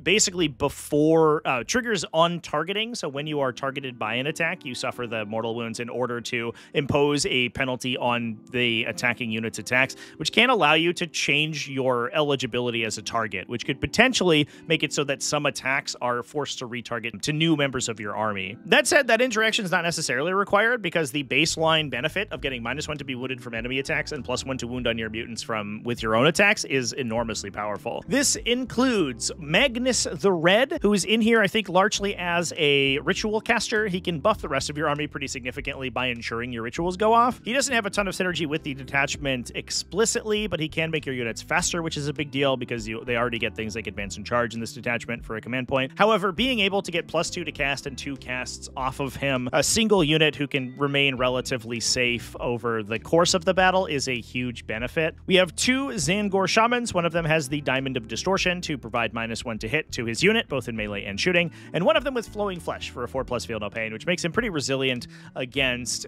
basically before triggers on targeting. So when you are targeted by an attack, you suffer the mortal wounds in order to impose a penalty on the attacking unit's attacks, which can allow you to change your eligibility as a target, which could potentially make it so that some attacks are forced to retarget to new members of your army. That said, that interaction is not necessarily required because the baseline benefit of getting -1 to be wounded from enemy attacks and +1 to wound on your mutants with your own attacks is enormously powerful. This includes Magnus the Red, who is in here, I think, largely as a ritual caster. He can buff the rest of your army pretty significantly by ensuring your rituals go off. He doesn't have a ton of synergy with the detachment explicitly, but he can make your units faster, which is a big deal because they already get things like advance and charge in this detachment for a command point. However, being able to get +2 to cast and 2 casts off of him, a single unit who can remain relatively safe over the course of the battle, is a huge benefit. We have 2 Zangor Shamans. One of them has the Diamond of Distortion to provide -1 to hit to his unit, both in melee and shooting, and one of them with Flowing Flesh for a 4+ Feel No Pain, which makes him pretty resilient against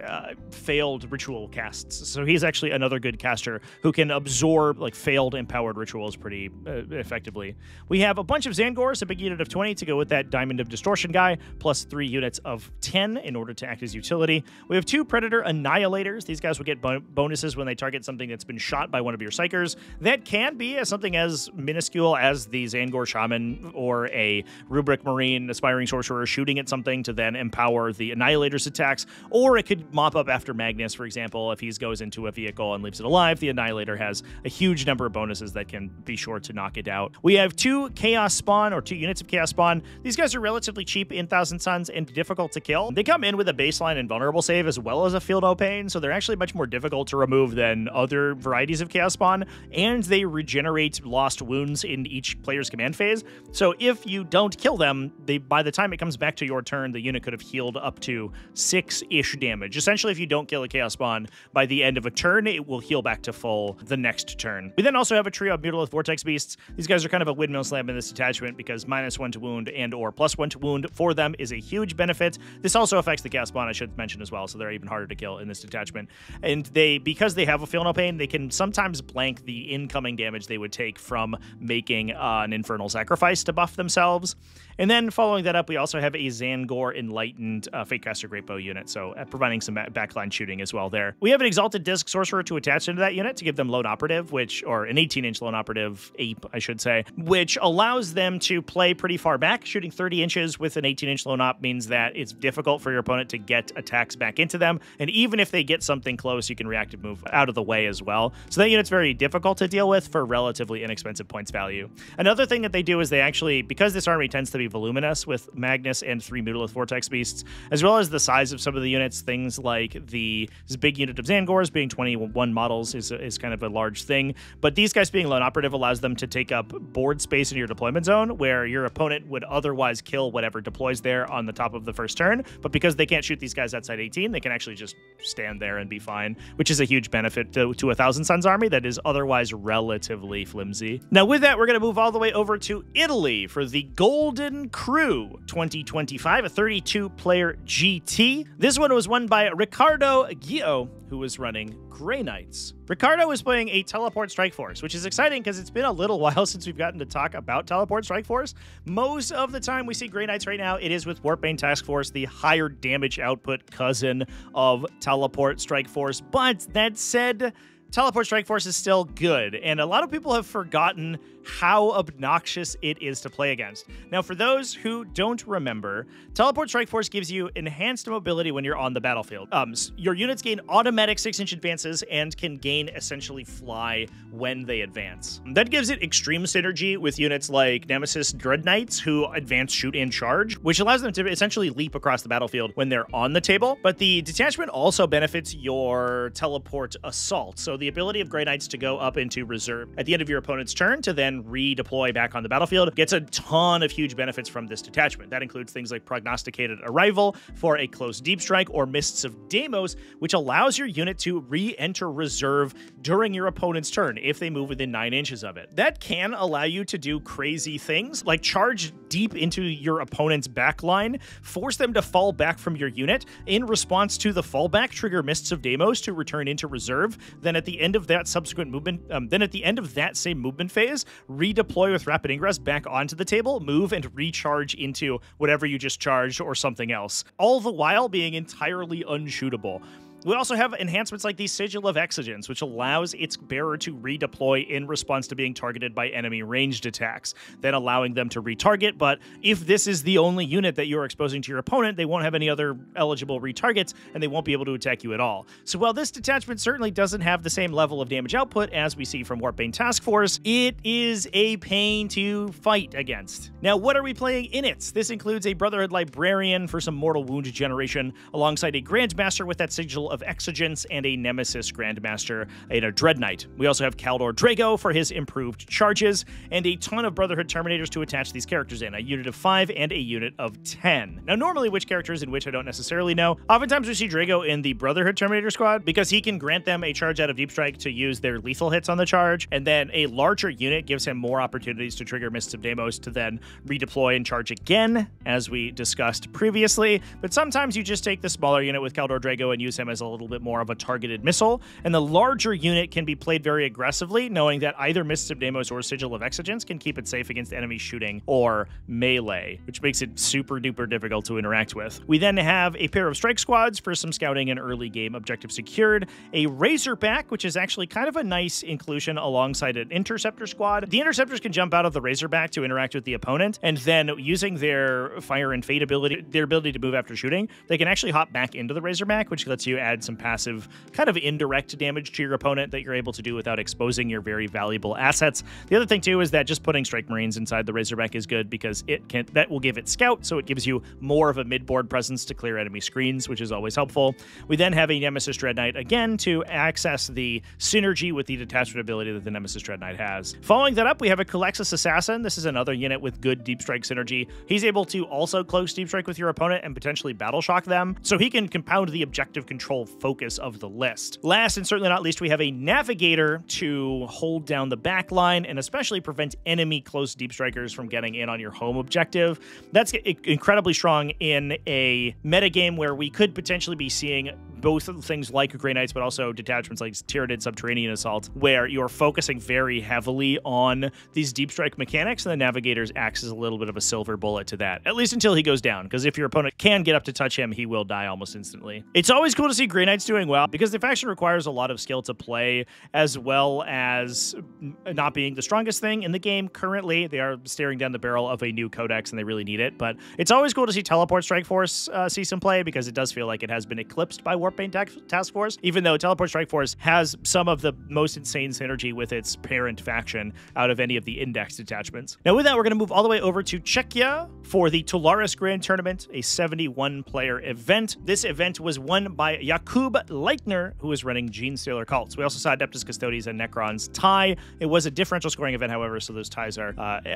failed ritual casts. So he's actually another good caster who can absorb like failed empowered rituals pretty effectively. We have a bunch of Zangors, a big unit of 20 to go with that Diamond of Distortion guy, plus 3 units of 10 in order to act as utility. We have 2 Predator Annihilators Psykers. These guys will get bonuses when they target something that's been shot by one of your Psykers. That can be something as minuscule as the Zangor Shaman or a Rubric Marine Aspiring Sorcerer shooting at something to then empower the Annihilator's attacks, or it could mop up after Magnus, for example. If he goes into a vehicle and leaves it alive, the Annihilator has a huge number of bonuses that can be sure to knock it out. We have 2 Chaos Spawn, or 2 units of Chaos Spawn. These guys are relatively cheap in Thousand Suns and difficult to kill. They come in with a baseline invulnerable save as well as a Feel No Pain, so they're actually much more difficult to remove than other varieties of Chaos Spawn, and they regenerate lost wounds in each player's command phase. So if you don't kill them, by the time it comes back to your turn, the unit could have healed up to 6-ish damage. Essentially, if you don't kill a Chaos Spawn, by the end of a turn, it will heal back to full the next turn. We then also have a trio of Mutalith Vortex Beasts. These guys are kind of a windmill slam in this detachment because -1 to wound and or +1 to wound for them is a huge benefit. This also affects the Chaos Spawn, I should mention as well, so they're even harder to kill in this detachment. And because they have a Feel No Pain, they can sometimes blank the incoming damage they would take from making an Infernal Sacrifice to buff themselves. And then following that up, we also have a Zangor Enlightened Fatecaster Greatbow unit, so providing some backline shooting as well there. We have an Exalted Disc Sorcerer to attach into that unit to give them Lone Operative, or an 18-inch Lone Operative Ape, I should say, which allows them to play pretty far back. Shooting 30 inches with an 18-inch Lone Op means that it's difficult for your opponent to get attacks back into them, and even if they get something close, you can reactive move out of the way as well. So that unit's very difficult to deal with for relatively inexpensive points value. Another thing that they do is they actually, because this army tends to be voluminous with Magnus and 3 Mutalith Vortex Beasts, as well as the size of some of the units, things like this big unit of Zangors being 21 models is kind of a large thing, but these guys being Lone Operative allows them to take up board space in your deployment zone, where your opponent would otherwise kill whatever deploys there on the top of the first turn, but because they can't shoot these guys outside 18, they can actually just stand there and be fine, which is a huge benefit to a Thousand Suns army that is otherwise relatively flimsy. Now with that, we're going to move all the way over to Italy for the Golden Crew 2025, a 32-player GT. This one was won by Riccardo Gio, who was running Grey Knights. Riccardo is playing a Teleport Strike Force, which is exciting because it's been a little while since we've gotten to talk about Teleport Strike Force. Most of the time we see Grey Knights right now, it is with Warpbane Task Force, the higher damage output cousin of Teleport Strike Force. But that said, Teleport Strike Force is still good, and a lot of people have forgotten how obnoxious it is to play against. Now, for those who don't remember, Teleport Strike Force gives you enhanced mobility when you're on the battlefield. Your units gain automatic 6-inch advances and can gain essentially fly when they advance. That gives it extreme synergy with units like Nemesis Dread Knights, who advance, shoot, and charge, which allows them to essentially leap across the battlefield when they're on the table. But the detachment also benefits your Teleport Assault, so the ability of Grey Knights to go up into reserve at the end of your opponent's turn to then redeploy back on the battlefield gets a ton of huge benefits from this detachment. That includes things like Prognosticated Arrival for a close deep strike, or Mists of Deimos, which allows your unit to re-enter reserve during your opponent's turn if they move within 9 inches of it. That can allow you to do crazy things like charge deep into your opponent's backline, force them to fall back from your unit. In response to the fallback, trigger Mists of Deimos to return into reserve. Then at the end of that subsequent movement, then at the end of that same movement phase, redeploy with Rapid Ingress back onto the table, move and recharge into whatever you just charged or something else, all the while being entirely unshootable. We also have enhancements like the Sigil of Exigence, which allows its bearer to redeploy in response to being targeted by enemy ranged attacks, then allowing them to retarget. But if this is the only unit that you're exposing to your opponent, they won't have any other eligible retargets, and they won't be able to attack you at all. So while this detachment certainly doesn't have the same level of damage output as we see from Warpbane Task Force, it is a pain to fight against. Now, what are we playing in it? This includes a Brotherhood Librarian for some mortal wound generation, alongside a Grandmaster with that Sigil of Exigence and a Nemesis Grandmaster and a Dread Knight. We also have Kaldor Drago for his improved charges, and a ton of Brotherhood Terminators to attach these characters in, a unit of 5 and a unit of 10. Now, normally which characters in which I don't necessarily know. Oftentimes we see Drago in the Brotherhood Terminator squad because he can grant them a charge out of Deep Strike to use their lethal hits on the charge, and then a larger unit gives him more opportunities to trigger Mists of Deimos to then redeploy and charge again, as we discussed previously. But sometimes you just take the smaller unit with Kaldor Drago and use him as as a little bit more of a targeted missile, and the larger unit can be played very aggressively, knowing that either Mists of Deimos or Sigil of Exigence can keep it safe against enemy shooting or melee, which makes it super duper difficult to interact with. We then have a pair of strike squads for some scouting and early game objectives secured, a Razorback, which is actually kind of a nice inclusion alongside an Interceptor squad. The Interceptors can jump out of the Razorback to interact with the opponent, and then using their Fire and Fade ability, their ability to move after shooting, they can actually hop back into the Razorback, which lets you add some passive, kind of indirect damage to your opponent that you're able to do without exposing your very valuable assets. The other thing too is that just putting Strike Marines inside the Razorback is good because that will give it scout, so it gives you more of a mid-board presence to clear enemy screens, which is always helpful. We then have a Nemesis Dread Knight again to access the synergy with the detachment ability that the Nemesis Dread Knight has. Following that up, we have a Calexis Assassin. This is another unit with good deep strike synergy. He's able to also close deep strike with your opponent and potentially battle shock them, so he can compound the objective control focus of the list. Last and certainly not least, we have a Navigator to hold down the back line and especially prevent enemy close deep strikers from getting in on your home objective. That's incredibly strong in a metagame where we could potentially be seeing both things like Grey Knights, but also detachments like Tyranid Subterranean Assault, where you're focusing very heavily on these deep strike mechanics, and the Navigators acts as a little bit of a silver bullet to that, at least until he goes down, because if your opponent can get up to touch him, he will die almost instantly. It's always cool to see Grey Knights doing well, because the faction requires a lot of skill to play, as well as not being the strongest thing in the game currently. They are staring down the barrel of a new codex, and they really need it, but it's always cool to see Teleport Strike Force see some play, because it does feel like it has been eclipsed by Warpaint Task Force, even though Teleport Strike Force has some of the most insane synergy with its parent faction out of any of the index detachments. Now with that, we're going to move all the way over to Czechia for the Tolaris Grand Tournament, a 71-player event. This event was won by Jakub Leitner, who is running Genestealer Cults. We also saw Adeptus Custodes and Necrons tie. It was a differential scoring event, however, so those ties are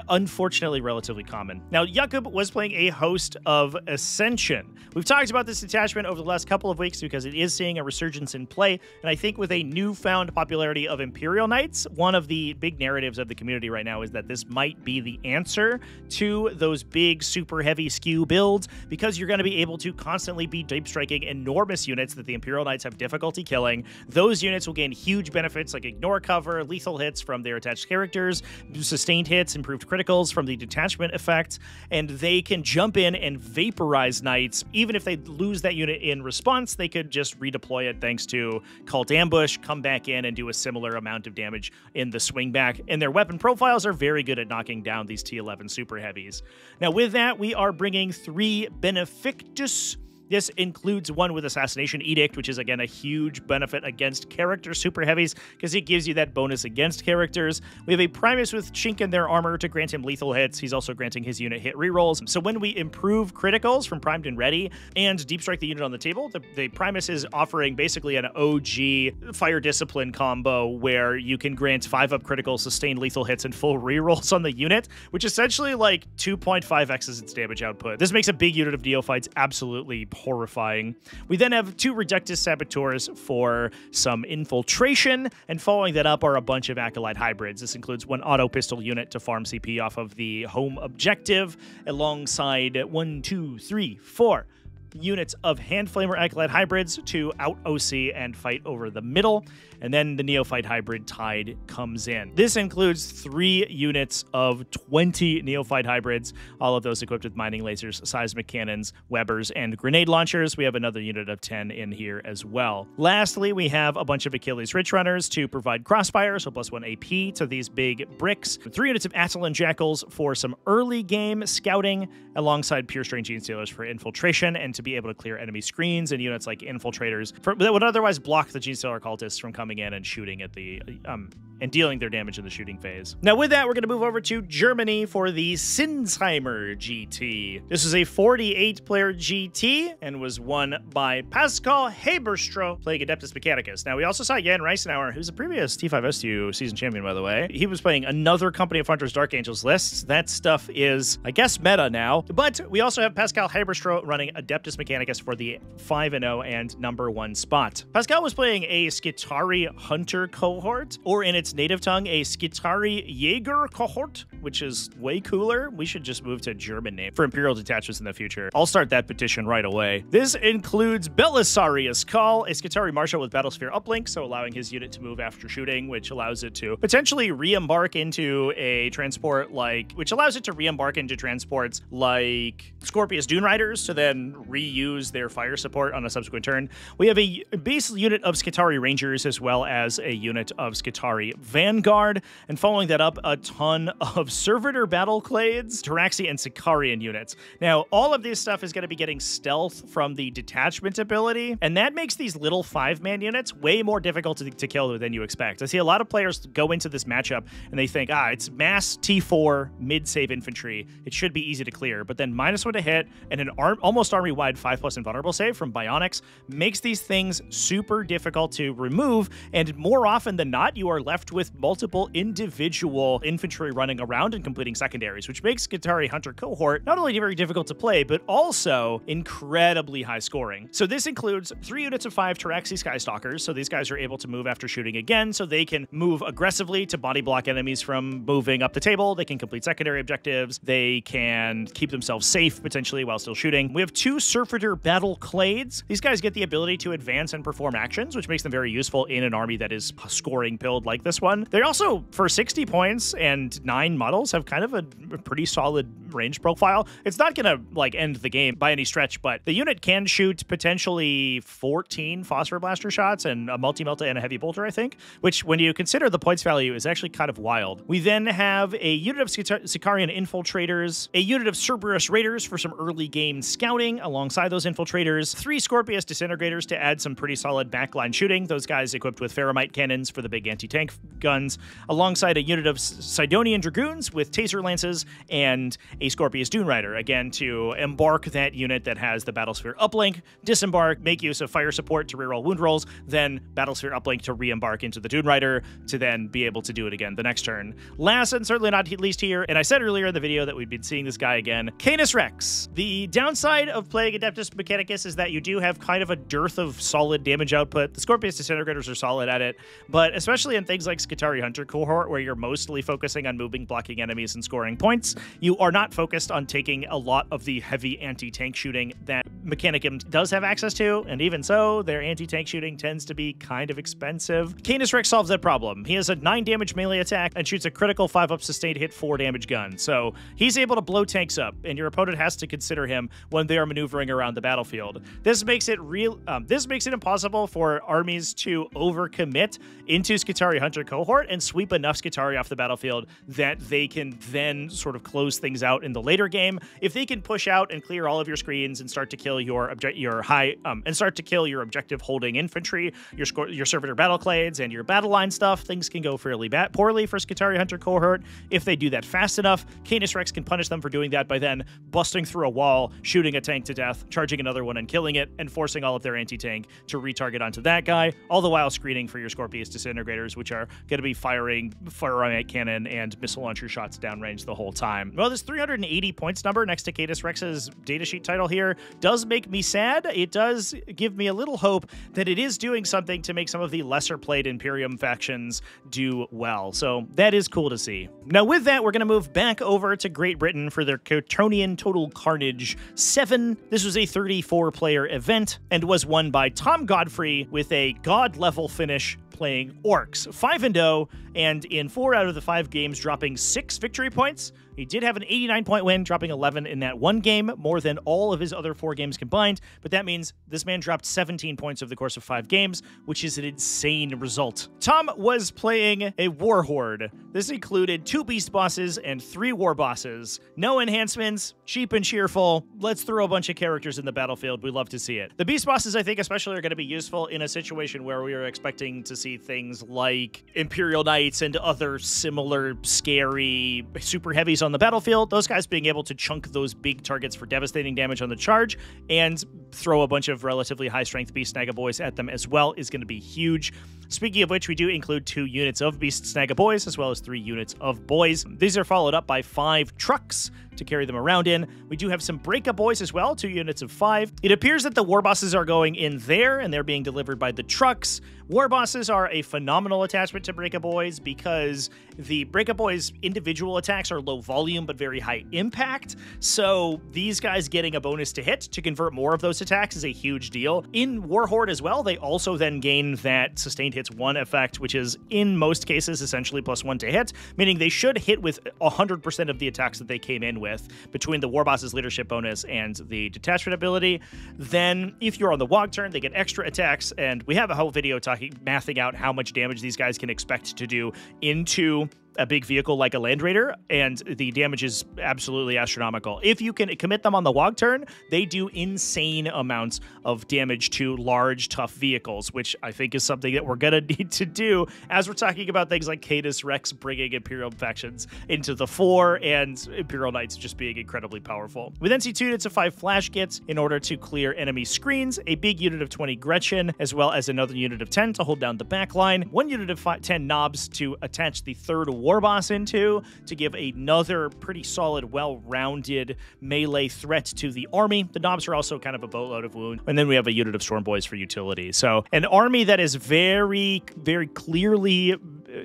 unfortunately relatively common. Now, Jakub was playing a host of Ascension. We've talked about this detachment over the last couple of weeks because it is seeing a resurgence in play, and I think with a newfound popularity of Imperial Knights, one of the big narratives of the community right now is that this might be the answer to those big, super heavy skew builds, because you're going to be able to constantly be deep striking enormous units that the Imperial Knights have difficulty killing. Those units will gain huge benefits like ignore cover, lethal hits from their attached characters, sustained hits, improved criticals from the detachment effect, and they can jump in and vaporize knights. Even if they lose that unit in response, they could just redeploy it thanks to Cult Ambush, come back in and do a similar amount of damage in the swing back, and their weapon profiles are very good at knocking down these T11 super heavies. Now with that, we are bringing 3 Benefictus. This includes one with Assassination Edict, which is, again, a huge benefit against character super heavies because it gives you that bonus against characters. We have a Primus with chink in their armor to grant him lethal hits. He's also granting his unit hit rerolls. So when we improve criticals from primed and ready and deep strike the unit on the table, the Primus is offering basically an OG Fire Discipline combo where you can grant 5-up criticals, sustain lethal hits, and full rerolls on the unit, which essentially like 2.5x's its damage output. This makes a big unit of neophytes absolutely horrifying. We then have 2 Reductus Saboteurs for some infiltration, and following that up are a bunch of Acolyte hybrids. This includes 1 auto pistol unit to farm CP off of the home objective, alongside 1, 2, 3, 4 units of Hand Flamer Acolyte hybrids to out OC and fight over the middle, and then the Neophyte hybrid Tide comes in. This includes 3 units of 20 Neophyte hybrids, all of those equipped with mining lasers, seismic cannons, Webbers, and grenade launchers. We have another unit of 10 in here as well. Lastly, we have a bunch of Achilles Rich Runners to provide crossfire, so +1 AP to these big bricks. 3 units of Attilan Jackals for some early game scouting, alongside Pure Strain Genestealers for infiltration and to be able to clear enemy screens, and units like Infiltrators that would otherwise block the Genestealer Cultists from coming in and shooting at the and dealing their damage in the shooting phase. Now with that, we're going to move over to Germany for the Sinsheimer GT. This is a 48-player GT and was won by Pascal Haberstro playing Adeptus Mechanicus. Now we also saw Jan Reisenauer, who's a previous T5STU season champion, by the way. He was playing another Company of Hunters Dark Angels lists. That stuff is, I guess, meta now. But we also have Pascal Haberstro running Adeptus Adeptus Mechanicus for the 5-0 and #1 spot. Pascal was playing a Skitarii Hunter cohort, or in its native tongue, a Skitarii Jaeger cohort, which is way cooler. We should just move to a German name for Imperial detachments in the future. I'll start that petition right away. This includes Belisarius Call, a Skitarii Marshal with Battlesphere uplink, so allowing his unit to move after shooting, which allows it to potentially re-embark into a transport like, transports like Scorpius Dune Riders to then reuse their fire support on a subsequent turn. We have a base unit of Skitarii Rangers as well as a unit of Skitarii Vanguard, and following that up, a ton of Servitor Battleclades, Taraxi, and Sicarian units. Now, all of this stuff is going to be getting stealth from the detachment ability, and that makes these little 5-man units way more difficult to kill than you expect. I see a lot of players go into this matchup and they think, it's mass T4 mid-save infantry. It should be easy to clear, but then -1 to hit and an almost army-wide 5+ invulnerable save from Bionics makes these things super difficult to remove, and more often than not, you are left with multiple individual infantry running around and completing secondaries, which makes Skitarii Hunter cohort not only very difficult to play, but also incredibly high scoring. So this includes 3 units of 5 Taraxi Skystalkers, so these guys are able to move after shooting again, so they can move aggressively to body block enemies from moving up the table. They can complete secondary objectives. They can keep themselves safe, potentially, while still shooting. We have 2 Surfeiter Battleclades. These guys get the ability to advance and perform actions, which makes them very useful in an army that is scoring build like this one. They also, for 60 points and 9 models, have kind of a pretty solid range profile. It's not going to, end the game by any stretch, but the unit can shoot potentially 14 Phosphor Blaster shots and a Multi-Melta and a Heavy Bolter, I think, which, when you consider the points value, is actually kind of wild. We then have a unit of Sicarian Infiltrators, a unit of Cerberus Raiders for some early game scouting alongside those Infiltrators, 3 Scorpius Disintegrators to add some pretty solid backline shooting, those guys equipped with Ferromite cannons for the big anti-tank guns, alongside a unit of Sidonian Dragoons with Taser Lances and a Scorpius Dune Rider, again, to embark that unit that has the Battlesphere uplink, disembark, make use of fire support to reroll wound rolls, then Battlesphere uplink to re-embark into the Dune Rider to then be able to do it again the next turn. Last and certainly not least here, and I said earlier in the video that we'd been seeing this guy again, Canis Rex. The downside of playing Adeptus Mechanicus is that you do have kind of a dearth of solid damage output. The Scorpius Disintegrators are solid at it, but especially in things like Skitarii Hunter cohort, where you're mostly focusing on moving, blocking enemies, and scoring points, you are not focused on taking a lot of the heavy anti-tank shooting that Mechanicum does have access to, and even so, their anti-tank shooting tends to be kind of expensive. Canis Rex solves that problem. He has a 9 damage melee attack and shoots a critical 5+ sustained hit 4 damage gun, so he's able to blow tanks up, and your opponent has to consider him when they are maneuvering around the battlefield. This makes it impossible for armies to overcommit into Skitarii Hunter cohort and sweep enough Skitarii off the battlefield that they can then sort of close things out in the later game. If they can push out and clear all of your screens and start to kill your objective holding infantry, your Servitor Battleclades, and your battle line stuff, things can go fairly poorly for Skitarii Hunter cohort. If they do that fast enough, Canis Rex can punish them for doing that by then busting through a wall, shooting a tank to death, charging another one and killing it, and forcing all of their anti-tank to retarget onto that guy, all the while screening for your Scorpius Disintegrators, which are going to be firing Ferromite cannon and missile launcher shots downrange the whole time. Well, this 380 points number next to Canis Rex's datasheet title here does make me sad. It does give me a little hope that it is doing something to make some of the lesser played Imperium factions do well. So that is cool to see. Now with that, we're going to move back over to Great Britain for their Cottonian Total Carnage 7. This was a 34-player event and was won by Tom Godfrey with a god level finish playing Orks, 5-0, and in 4 out of the 5 games dropping 6 victory points. He did have an 89-point win, dropping 11 in that one game, more than all of his other 4 games combined, but that means this man dropped 17 points over the course of 5 games, which is an insane result. Tom was playing a war horde. This included 2 beast bosses and 3 war bosses. No enhancements, cheap and cheerful. Let's throw a bunch of characters in the battlefield. We love to see it. The beast bosses, I think, especially are going to be useful in a situation where we are expecting to see things like Imperial Knights and other similar scary super heavies on the battlefield. Those guys being able to chunk those big targets for devastating damage on the charge and throw a bunch of relatively high-strength Beast Snagaboys at them as well is going to be huge. Speaking of which, we do include 2 units of Beast Snagaboys as well as 3 units of boys. These are followed up by 5 trucks to carry them around in. We do have some Breaka Boys as well, 2 units of 5. It appears that the War Bosses are going in there, and they're being delivered by the trucks. War Bosses are a phenomenal attachment to Breaka Boys because the Breaka Boys' individual attacks are low volume but very high impact, so these guys getting a bonus to hit to convert more of those attacks is a huge deal. In Warhorde as well, they also then gain that Sustained Hits 1 effect, which is in most cases essentially +1 to hit, meaning they should hit with 100% of the attacks that they came in with between the War Boss's leadership bonus and the detachment ability. Then if you're on the Wog turn, they get extra attacks, and we have a whole video mathing out how much damage these guys can expect to do into a big vehicle like a Land Raider, and the damage is absolutely astronomical. If you can commit them on the Wog turn, they do insane amounts of damage to large, tough vehicles, which I think is something that we're going to need to do as we're talking about things like Caedus Rex bringing Imperial factions into the fore and Imperial Knights just being incredibly powerful. We then see 2 units of 5 flash kits in order to clear enemy screens, a big unit of 20 Gretchen, as well as another unit of 10 to hold down the back line, 1 unit of 10 knobs to attach the 3rd War Boss into to give another pretty solid, well-rounded melee threat to the army. The knobs are also kind of a boatload of wound. And then we have a unit of Storm Boys for utility. So an army that is very, very clearly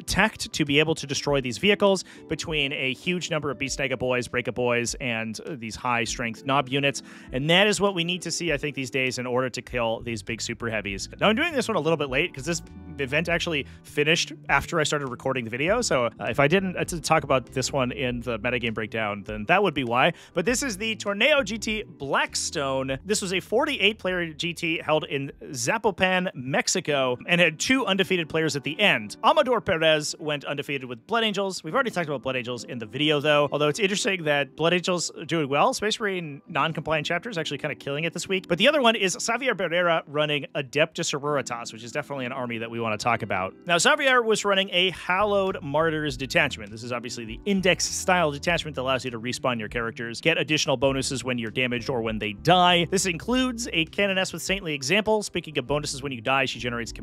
teched to be able to destroy these vehicles between a huge number of Beast Snagaboys, Breaka Boys, and these high-strength knob units. And that is what we need to see, I think, these days in order to kill these big super heavies. Now, I'm doing this one a little bit late because this event actually finished after I started recording the video. So if I didn't talk about this one in the Metagame Breakdown, then that would be why. But this is the Torneo GT Blackstone. This was a 48-player GT held in Zapopan, Mexico, and had 2 undefeated players at the end. Amador Perez went undefeated with Blood Angels. We've already talked about Blood Angels in the video, though, although it's interesting that Blood Angels are doing well. Space Marine non-compliant chapter is actually kind of killing it this week. But the other one is Xavier Barrera running Adepta Sororitas, which is definitely an army that we want to talk about. Now, Xavier was running a Hallowed Martyrs detachment. This is obviously the index-style detachment that allows you to respawn your characters, get additional bonuses when you're damaged or when they die. This includes a Canoness with Saintly Example. Speaking of bonuses when you die, she generates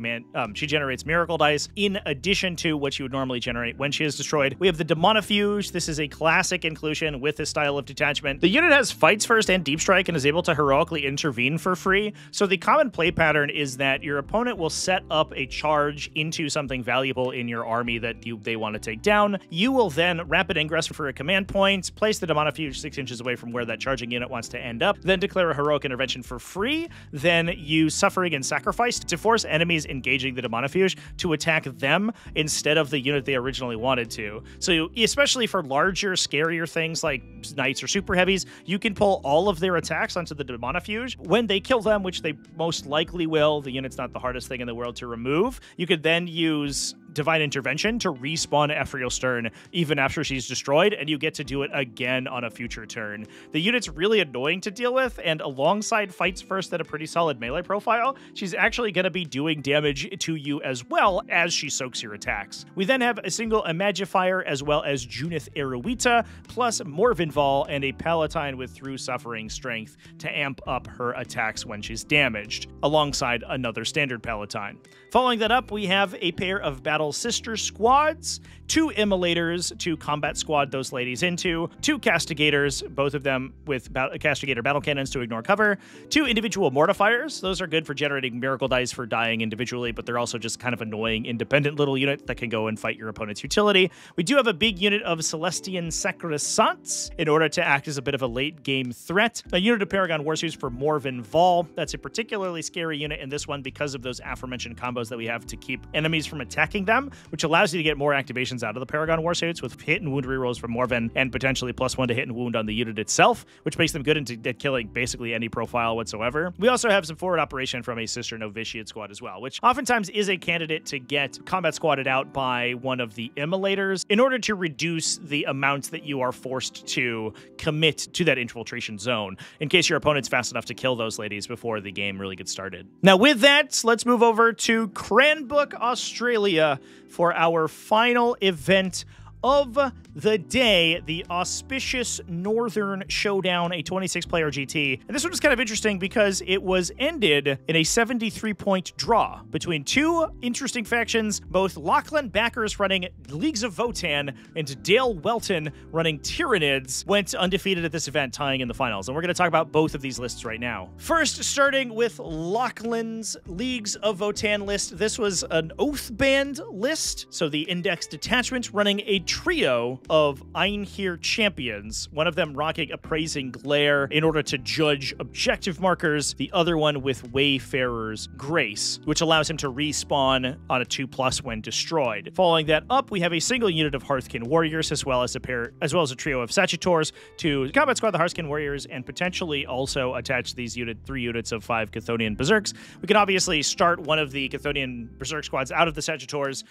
Miracle Dice, in addition to what you would normally generate when she is destroyed. We have the Demonifuge. This is a classic inclusion with this style of detachment. The unit has Fights First and Deep Strike and is able to heroically intervene for free. So the common play pattern is that your opponent will set up a charge into something valuable in your army that they want to take down. You will then rapid ingress for a command point, place the Demonifuge 6 inches away from where that charging unit wants to end up, then declare a heroic intervention for free, then use Suffering and Sacrifice to force enemies engaging the Demonifuge to attack them instead of the unit they originally wanted to. So especially for larger, scarier things like Knights or Super Heavies, you can pull all of their attacks onto the Demonifuge. When they kill them, which they most likely will, the unit's not the hardest thing in the world to remove, you could then use Divine Intervention to respawn Ephriel Stern even after she's destroyed, and you get to do it again on a future turn. The unit's really annoying to deal with, and alongside Fights First at a pretty solid melee profile, she's actually going to be doing damage to you as well as she soaks your attacks. We then have a single Imagifier as well as Junith Eruita, plus Morvenval and a Palatine with Through Suffering Strength to amp up her attacks when she's damaged, alongside another standard Palatine. Following that up, we have a pair of Battle Sister Squads, 2 Immolators to combat squad those ladies into, 2 Castigators, both of them with Castigator battle cannons to ignore cover, 2 individual Mortifiers. Those are good for generating Miracle Dice for dying individually, but they're also just kind of annoying independent little unit that can go and fight your opponent's utility. We do have a big unit of Celestian Sacrosancts in order to act as a bit of a late game threat. A unit of Paragon Warsuits for Morvenval. That's a particularly scary unit in this one because of those aforementioned combos that we have to keep enemies from attacking them, which allows you to get more activations out of the Paragon Warsuits with hit and wound rerolls from Morven and potentially +1 to hit and wound on the unit itself, which makes them good at killing basically any profile whatsoever. We also have some forward operation from a Sister Novitiate squad as well, which oftentimes is a candidate to get combat squatted out by one of the Immolators in order to reduce the amount that you are forced to commit to that infiltration zone, in case your opponent's fast enough to kill those ladies before the game really gets started. Now with that, let's move over to Cranbrook, Australia for our final event of the day, the Auspicious Northern Showdown, a 26-player GT. And this one was kind of interesting because it was ended in a 73-point draw between two interesting factions, both Lachlan backers running Leagues of Votann and Dale Welton running Tyranids went undefeated at this event, tying in the finals. And we're going to talk about both of these lists right now. First, starting with Lachlan's Leagues of Votann list. This was an Oathband list, so the Index detachment running a trio of Einhir champions, one of them rocking Appraising Glare in order to judge objective markers, the other one with Wayfarer's Grace, which allows him to respawn on a 2+ when destroyed. Following that up, we have a single unit of Hearthkin Warriors, as well as a trio of Sagitors to combat squad the Hearthkin Warriors, and potentially also attach these 3 units of 5 Chthonian Berserks. We can obviously start one of the Chthonian Berserk squads out of the Sagitors,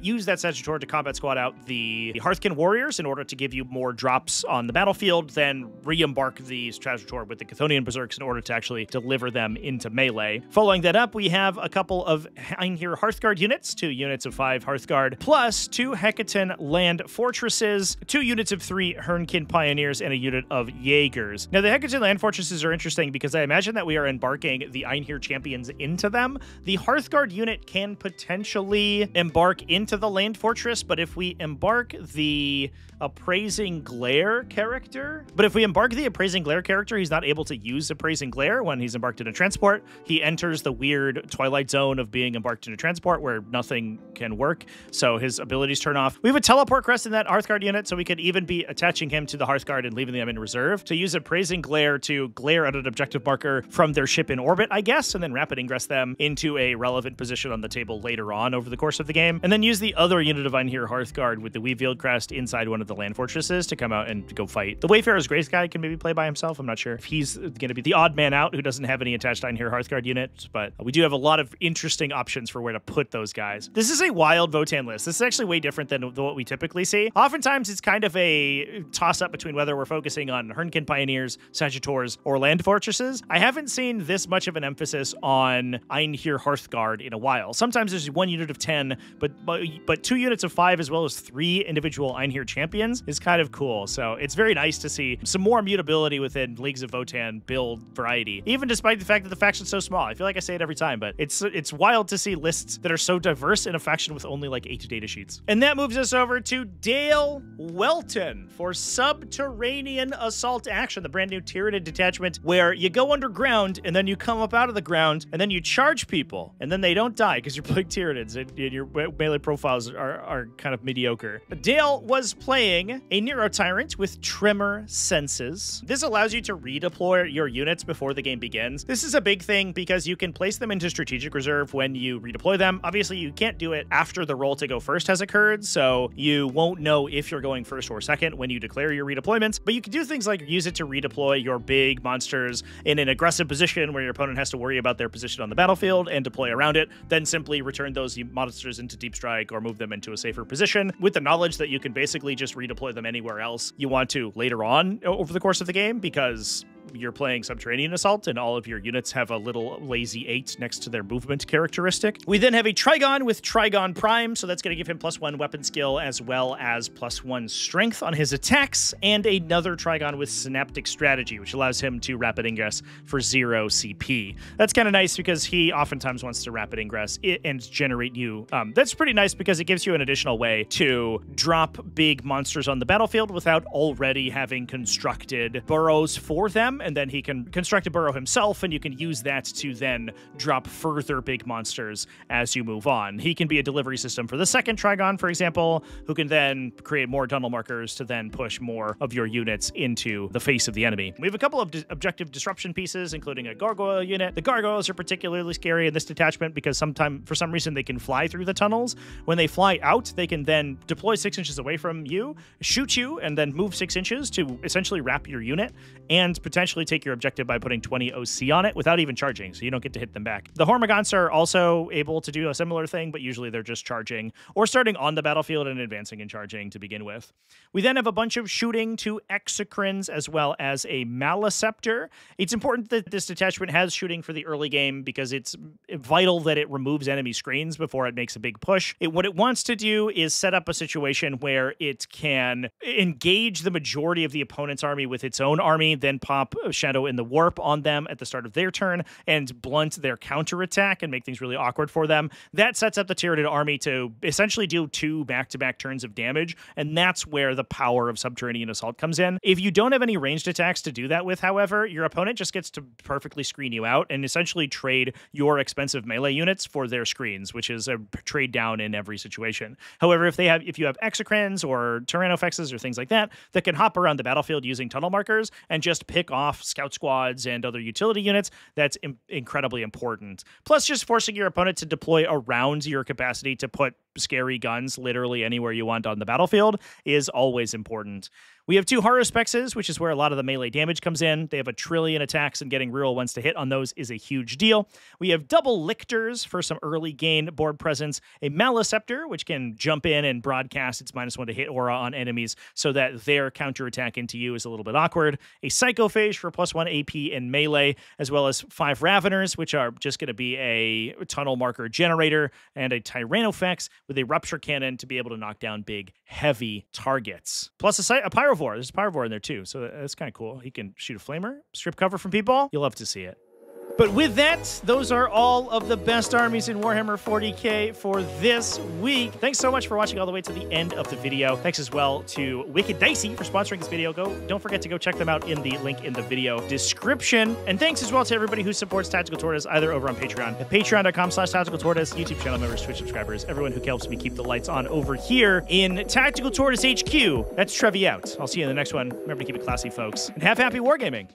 use that Sagitor to combat squad out the Hearthkin Warriors in order to give you more drops on the battlefield, then re-embark the Sagitor with the Chthonian Berserks in order to actually deliver them into melee. Following that up, we have a couple of Einhir Hearthguard units, 2 units of 5 Hearthguard, plus 2 Hekaton Land Fortresses, 2 units of 3 Hernkin Pioneers, and a unit of Jaegers. Now, the Hekaton Land Fortresses are interesting because I imagine that we are embarking the Einhir champions into them. The Hearthguard unit can potentially embark into the Land Fortress, but if we embark the Appraising Glare character, he's not able to use Appraising Glare when he's embarked in a transport. He enters the weird Twilight Zone of being embarked in a transport where nothing can work, so his abilities turn off. We have a Teleport Crest in that Hearthguard unit, so we could even be attaching him to the Hearthguard and leaving them in reserve to use Appraising Glare to glare at an objective marker from their ship in orbit, I guess, and then rapid ingress them into a relevant position on the table later on over the course of the game, and then use the other unit of Einhir Hearthguard with the Weavefield Crest inside one of the land fortresses to come out and go fight. The Wayfarer's Grace guy can maybe play by himself. I'm not sure if he's going to be the odd man out who doesn't have any attached Einhir Hearthguard units, but we do have a lot of interesting options for where to put those guys. This is a wild Votann list. This is actually way different than what we typically see. Oftentimes, it's kind of a toss-up between whether we're focusing on Hernkin Pioneers, Sagitors, or land fortresses. I haven't seen this much of an emphasis on Einhir Hearthguard in a while. Sometimes there's 1 unit of 10, but 2 units of 5 as well as 3 individual Einhir champions is kind of cool. So it's very nice to see some more mutability within Leagues of Votann build variety, even despite the fact that the faction's so small. I feel like I say it every time, but it's wild to see lists that are so diverse in a faction with only like 8 data sheets. And that moves us over to Dale Welton for Subterranean Assault Action, the brand new Tyranid detachment where you go underground and then you come up out of the ground and then you charge people and then they don't die because you're playing Tyranids and your melee profiles are kind of mediocre. Dale was playing a Nero Tyrant with Tremor Senses. This allows you to redeploy your units before the game begins. This is a big thing because you can place them into strategic reserve when you redeploy them. Obviously, you can't do it after the roll to go first has occurred, so you won't know if you're going first or second when you declare your redeployments, but you can do things like use it to redeploy your big monsters in an aggressive position where your opponent has to worry about their position on the battlefield and deploy around it, then simply return those monsters into Deep Strike or move them into a safer position with the knowledge that you can basically just redeploy them anywhere else you want to later on over the course of the game, because you're playing Subterranean Assault and all of your units have a little lazy 8 next to their movement characteristic. We then have a Trigon with Trigon Prime, so that's going to give him +1 weapon skill as well as +1 strength on his attacks, and another Trigon with Synaptic Strategy, which allows him to rapid ingress for 0 CP. That's kind of nice because he oftentimes wants to rapid ingress and generate you. That's pretty nice because it gives you an additional way to drop big monsters on the battlefield without already having constructed burrows for them, and then he can construct a burrow himself, and you can use that to then drop further big monsters as you move on. He can be a delivery system for the second Trigon, for example, who can then create more tunnel markers to then push more of your units into the face of the enemy. We have a couple of objective disruption pieces, including a gargoyle unit. The gargoyles are particularly scary in this detachment because for some reason, they can fly through the tunnels. When they fly out, they can then deploy 6 inches away from you, shoot you, and then move 6 inches to essentially wrap your unit and potentially eventually take your objective by putting 20 OC on it without even charging, so you don't get to hit them back. The Hormagaunts are also able to do a similar thing, but usually they're just charging or starting on the battlefield and advancing and charging to begin with. We then have a bunch of shooting to Exocrines as well as a Maleceptor. It's important that this detachment has shooting for the early game because it's vital that it removes enemy screens before it makes a big push. What it wants to do is set up a situation where it can engage the majority of the opponent's army with its own army, then pop Shadow in the Warp on them at the start of their turn and blunt their counterattack and make things really awkward for them. That sets up the Tyranid army to essentially do 2 back-to-back turns of damage, and that's where the power of Subterranean Assault comes in. If you don't have any ranged attacks to do that with, however, your opponent just gets to perfectly screen you out and essentially trade your expensive melee units for their screens, which is a trade down in every situation. However, if you have Exocrines or Tyrannofexes or things like that can hop around the battlefield using tunnel markers and just pick off scout squads and other utility units, that's incredibly important. Plus, just forcing your opponent to deploy around your capacity to put scary guns literally anywhere you want on the battlefield is always important. We have 2 Haruspexes, which is where a lot of the melee damage comes in. They have 1 trillion attacks, and getting reroll ones to hit on those is a huge deal. We have double Lictors for some early gain board presence, a Maleceptor, which can jump in and broadcast its -1 to hit aura on enemies so that their counterattack into you is a little bit awkward, a Psychophage for +1 AP in melee, as well as 5 Raveners, which are just going to be a tunnel marker generator, and a Tyrannofex with a Rupture Cannon to be able to knock down big, heavy targets. Plus a Pyrovore. There's a Pyrovore in there too, so that's kind of cool. He can shoot a flamer, strip cover from people. You'll love to see it. But with that, those are all of the best armies in Warhammer 40k for this week. Thanks so much for watching all the way to the end of the video. Thanks as well to Wicked Dicey for sponsoring this video. Don't forget to go check them out in the link in the video description. And thanks as well to everybody who supports Tactical Tortoise either over on Patreon at patreon.com/tacticaltortoise, YouTube channel members, Twitch subscribers, everyone who helps me keep the lights on over here in Tactical Tortoise HQ. That's Trevi out. I'll see you in the next one. Remember to keep it classy, folks, and have happy wargaming.